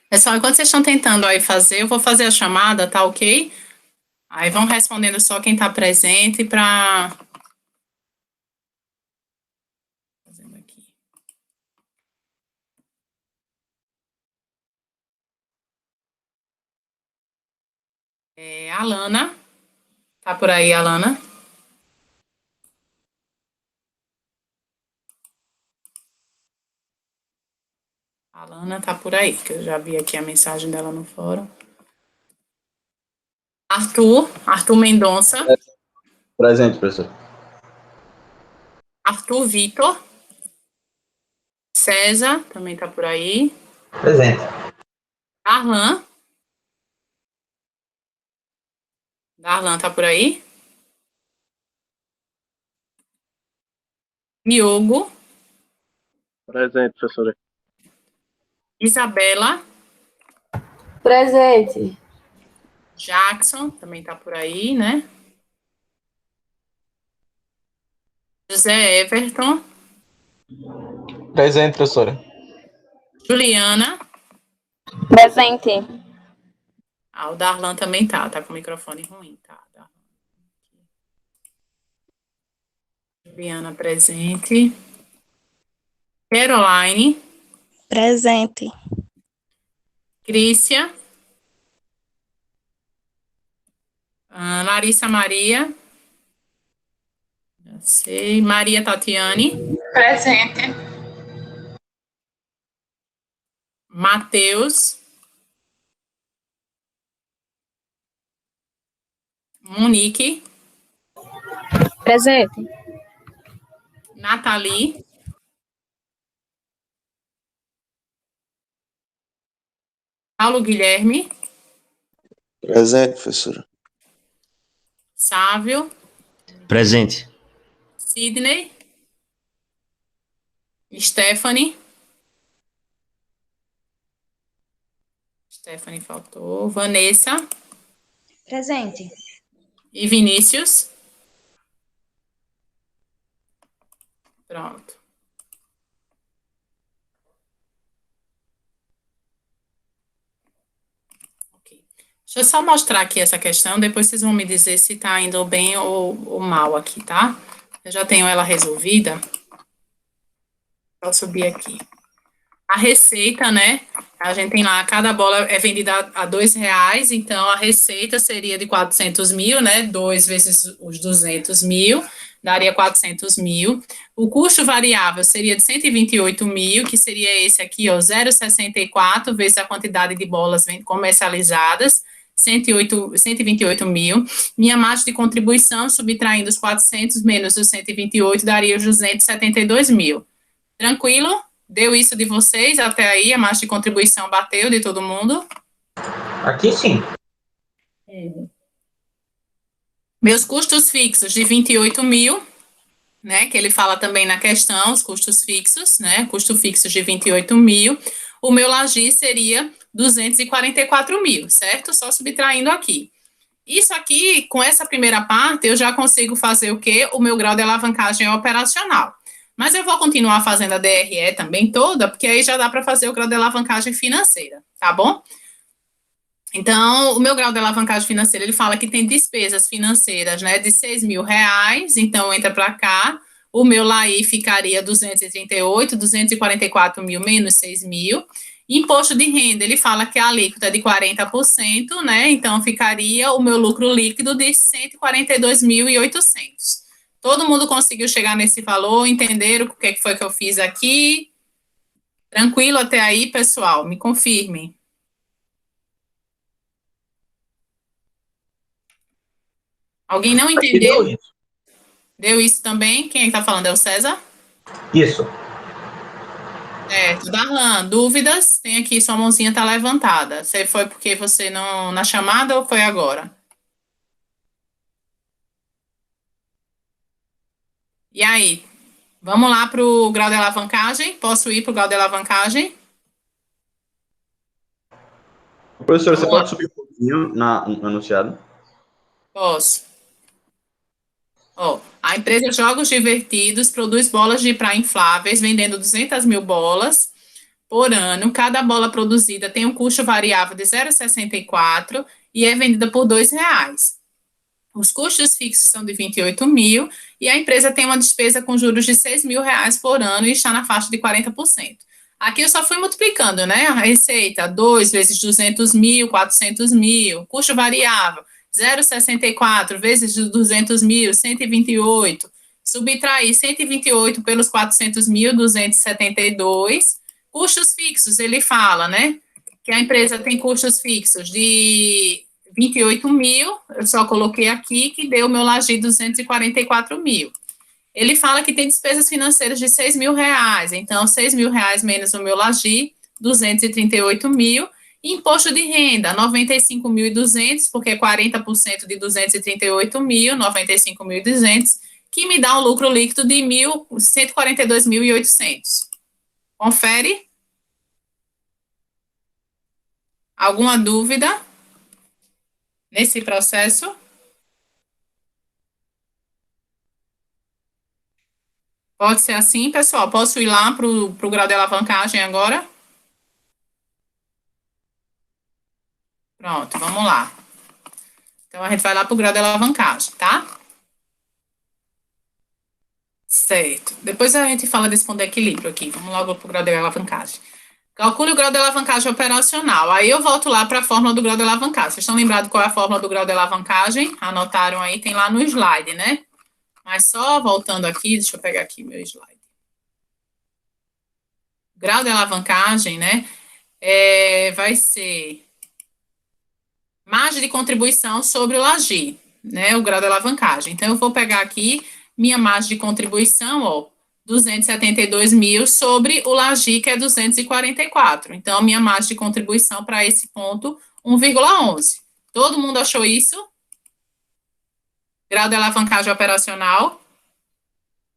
Pessoal, enquanto vocês estão tentando aí fazer, eu vou fazer a chamada, tá ok? Aí vão respondendo só quem está presente para. Fazendo aqui. Alana, tá por aí, Alana? Alana tá por aí, que eu já vi aqui a mensagem dela no fórum. Arthur Mendonça, Presente, professor. Arthur Vitor, César, também tá por aí. Presente. Darlan tá por aí. Diogo, Presente, professora. Isabela, Presente. Jackson, também tá por aí, né? José Everton, Presente, professora. Juliana. Presente. O Darlan também tá com o microfone ruim, tá? Juliana presente. Caroline. Presente. Crícia. Larissa Maria. Já sei. Maria Tatiane. Presente. Matheus. Monique. Presente. Nathalie. Paulo Guilherme. Presente, professora. Sávio. Presente. Sidney. Stephanie faltou. Vanessa. Presente. E Vinícius. Pronto. Ok. Deixa eu só mostrar aqui essa questão, depois vocês vão me dizer se está indo bem ou mal aqui, tá? Eu já tenho ela resolvida. Vou subir aqui. A receita, né? A gente tem lá, cada bola é vendida a R$ 2, então a receita seria de 400 mil, né? 2 vezes os 200 mil, daria 400 mil. O custo variável seria de 128 mil, que seria esse aqui, ó, 0,64 vezes a quantidade de bolas comercializadas, 128 mil. Minha margem de contribuição, subtraindo os 400 menos os 128, daria os 272 mil. Tranquilo? Deu isso de vocês até aí? A margem de contribuição bateu de todo mundo? Aqui sim. Meus custos fixos de 28 mil, né? Que ele fala também na questão, os custos fixos, né? Custo fixo de 28 mil. O meu lagi seria 244 mil, certo? Só subtraindo aqui. Isso aqui, com essa primeira parte, eu já consigo fazer o quê? O meu grau de alavancagem operacional. Mas eu vou continuar fazendo a DRE também toda, porque aí já dá para fazer o grau de alavancagem financeira, tá bom? Então, o meu grau de alavancagem financeira, ele fala que tem despesas financeiras, né, de R$ 6.000, então entra para cá, o meu LAI ficaria 238, 244 mil menos 6 mil. Imposto de renda, ele fala que a alíquota é de 40%, né, então ficaria o meu lucro líquido de 142.800. Todo mundo conseguiu chegar nesse valor, entenderam o que foi que eu fiz aqui? Tranquilo até aí, pessoal? Me confirmem. Alguém não entendeu? Deu isso. Deu isso também? Quem é que tá falando? É o César? Isso. Certo. Darlan, dúvidas? Tem aqui, sua mãozinha tá levantada. Você foi porque você não, na chamada ou foi agora? E aí? Vamos lá para o grau de alavancagem? Posso ir para o grau de alavancagem? Professor, você pode subir um pouquinho no anunciado? Posso. Ó, a empresa Jogos Divertidos produz bolas de praia infláveis, vendendo 200 mil bolas por ano, cada bola produzida tem um custo variável de 0,64 e é vendida por R$ 2. Os custos fixos são de 28 mil e a empresa tem uma despesa com juros de R$ 6.000 por ano e está na faixa de 40%. Aqui eu só fui multiplicando, né? A receita, 2 vezes 200 mil, 400 mil. Custo variável, 0,64 vezes 200 mil, 128. Subtrair 128 pelos 400 mil, 272. Custos fixos, ele fala, né? Que a empresa tem custos fixos de 28 mil, eu só coloquei aqui, que deu o meu laje 244 mil. Ele fala que tem despesas financeiras de R$ 6.000, então R$ 6.000 menos o meu laje, 238 mil. Imposto de renda, 95.200, porque 40% de 238 mil, 95.200, que me dá um lucro líquido de 142.800. Confere? Alguma dúvida nesse processo? Pode ser assim, pessoal? Posso ir lá para o grau de alavancagem agora? Pronto, vamos lá. Então, a gente vai lá para o grau de alavancagem, tá? Certo. Depois a gente fala desse ponto de equilíbrio aqui. Vamos logo para o grau de alavancagem. Calcule o grau de alavancagem operacional. Aí eu volto lá para a fórmula do grau de alavancagem. Vocês estão lembrados qual é a fórmula do grau de alavancagem? Anotaram aí, tem lá no slide, né? Mas só voltando aqui, deixa eu pegar aqui meu slide. Grau de alavancagem, né? Vai ser margem de contribuição sobre o laje, né? O grau de alavancagem. Então, eu vou pegar aqui minha margem de contribuição, ó, 272 mil sobre o laje, que é 244. Então, minha margem de contribuição para esse ponto, 1,11. Todo mundo achou isso? Grau de alavancagem operacional.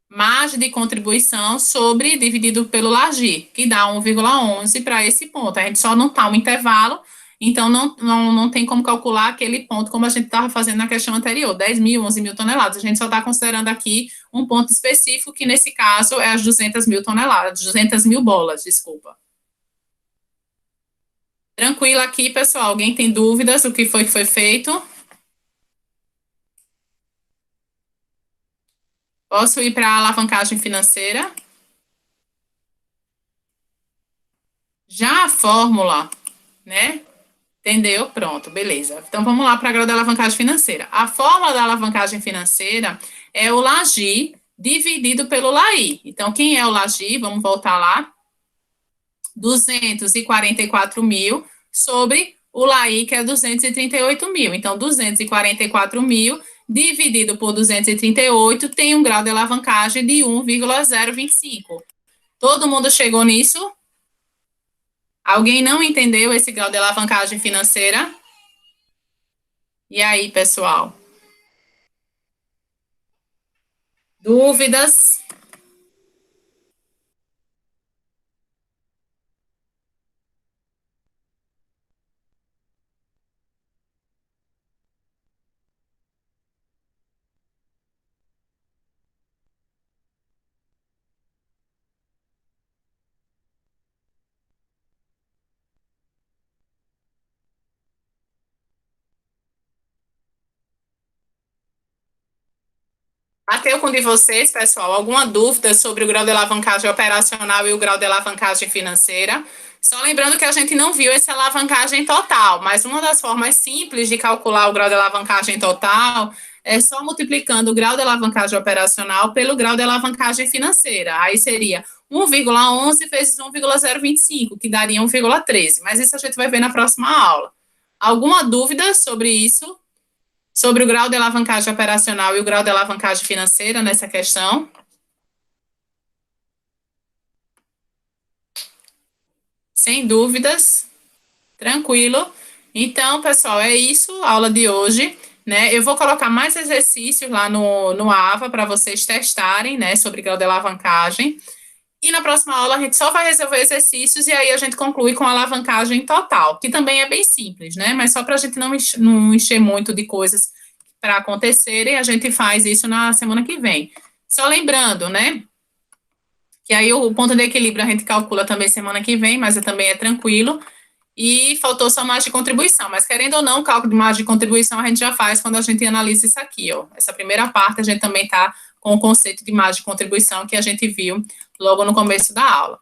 Margem de contribuição sobre, dividido pelo laje, que dá 1,11 para esse ponto. A gente só não está um intervalo, então não tem como calcular aquele ponto como a gente estava fazendo na questão anterior, 10 mil, 11 mil toneladas. A gente só está considerando aqui um ponto específico, que nesse caso é as 200 mil toneladas, 200 mil bolas, desculpa. Tranquilo aqui, pessoal? Alguém tem dúvidas do que foi feito? Posso ir para a alavancagem financeira? Já a fórmula, né? Entendeu? Pronto, beleza. Então, vamos lá para a grau da alavancagem financeira. A fórmula da alavancagem financeira é o laje dividido pelo LAI. Então, quem é o laje? Vamos voltar lá. 244 mil sobre o LAI, que é 238 mil. Então, 244 mil dividido por 238 tem um grau de alavancagem de 1,025. Todo mundo chegou nisso? Alguém não entendeu esse grau de alavancagem financeira? E aí, pessoal? Dúvidas? Bateu com um de vocês, pessoal, alguma dúvida sobre o grau de alavancagem operacional e o grau de alavancagem financeira? Só lembrando que a gente não viu essa alavancagem total, mas uma das formas simples de calcular o grau de alavancagem total é só multiplicando o grau de alavancagem operacional pelo grau de alavancagem financeira. Aí seria 1,11 vezes 1,025, que daria 1,13. Mas isso a gente vai ver na próxima aula. Alguma dúvida sobre isso? Sobre o grau de alavancagem operacional e o grau de alavancagem financeira nessa questão? Sem dúvidas? Tranquilo. Então, pessoal, é isso, a aula de hoje, né? Eu vou colocar mais exercícios lá no AVA para vocês testarem, né, sobre grau de alavancagem. E na próxima aula a gente só vai resolver exercícios e aí a gente conclui com a alavancagem total, que também é bem simples, né? Mas só para a gente não encher muito de coisas para acontecerem, a gente faz isso na semana que vem. Só lembrando, né, que aí o ponto de equilíbrio a gente calcula também semana que vem, mas também é tranquilo. E faltou só margem de contribuição, mas querendo ou não, o cálculo de margem de contribuição a gente já faz quando a gente analisa isso aqui, ó. Essa primeira parte a gente também está com o conceito de margem de contribuição que a gente viu logo no começo da aula,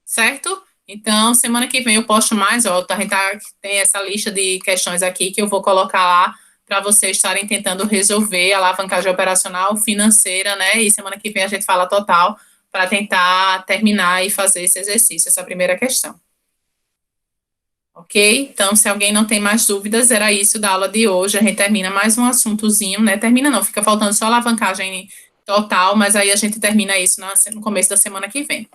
certo? Então, semana que vem eu posto mais, ó, a gente tem essa lista de questões aqui que eu vou colocar lá para vocês estarem tentando resolver a alavancagem operacional financeira, né? E semana que vem a gente fala total para tentar terminar e fazer esse exercício, essa primeira questão. Ok? Então, se alguém não tem mais dúvidas, era isso da aula de hoje. A gente termina mais um assuntozinho, né? Termina não, fica faltando só alavancagem total, mas aí a gente termina isso no começo da semana que vem.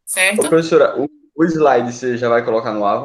Certo? Ô, professora, o slide você já vai colocar no AVA?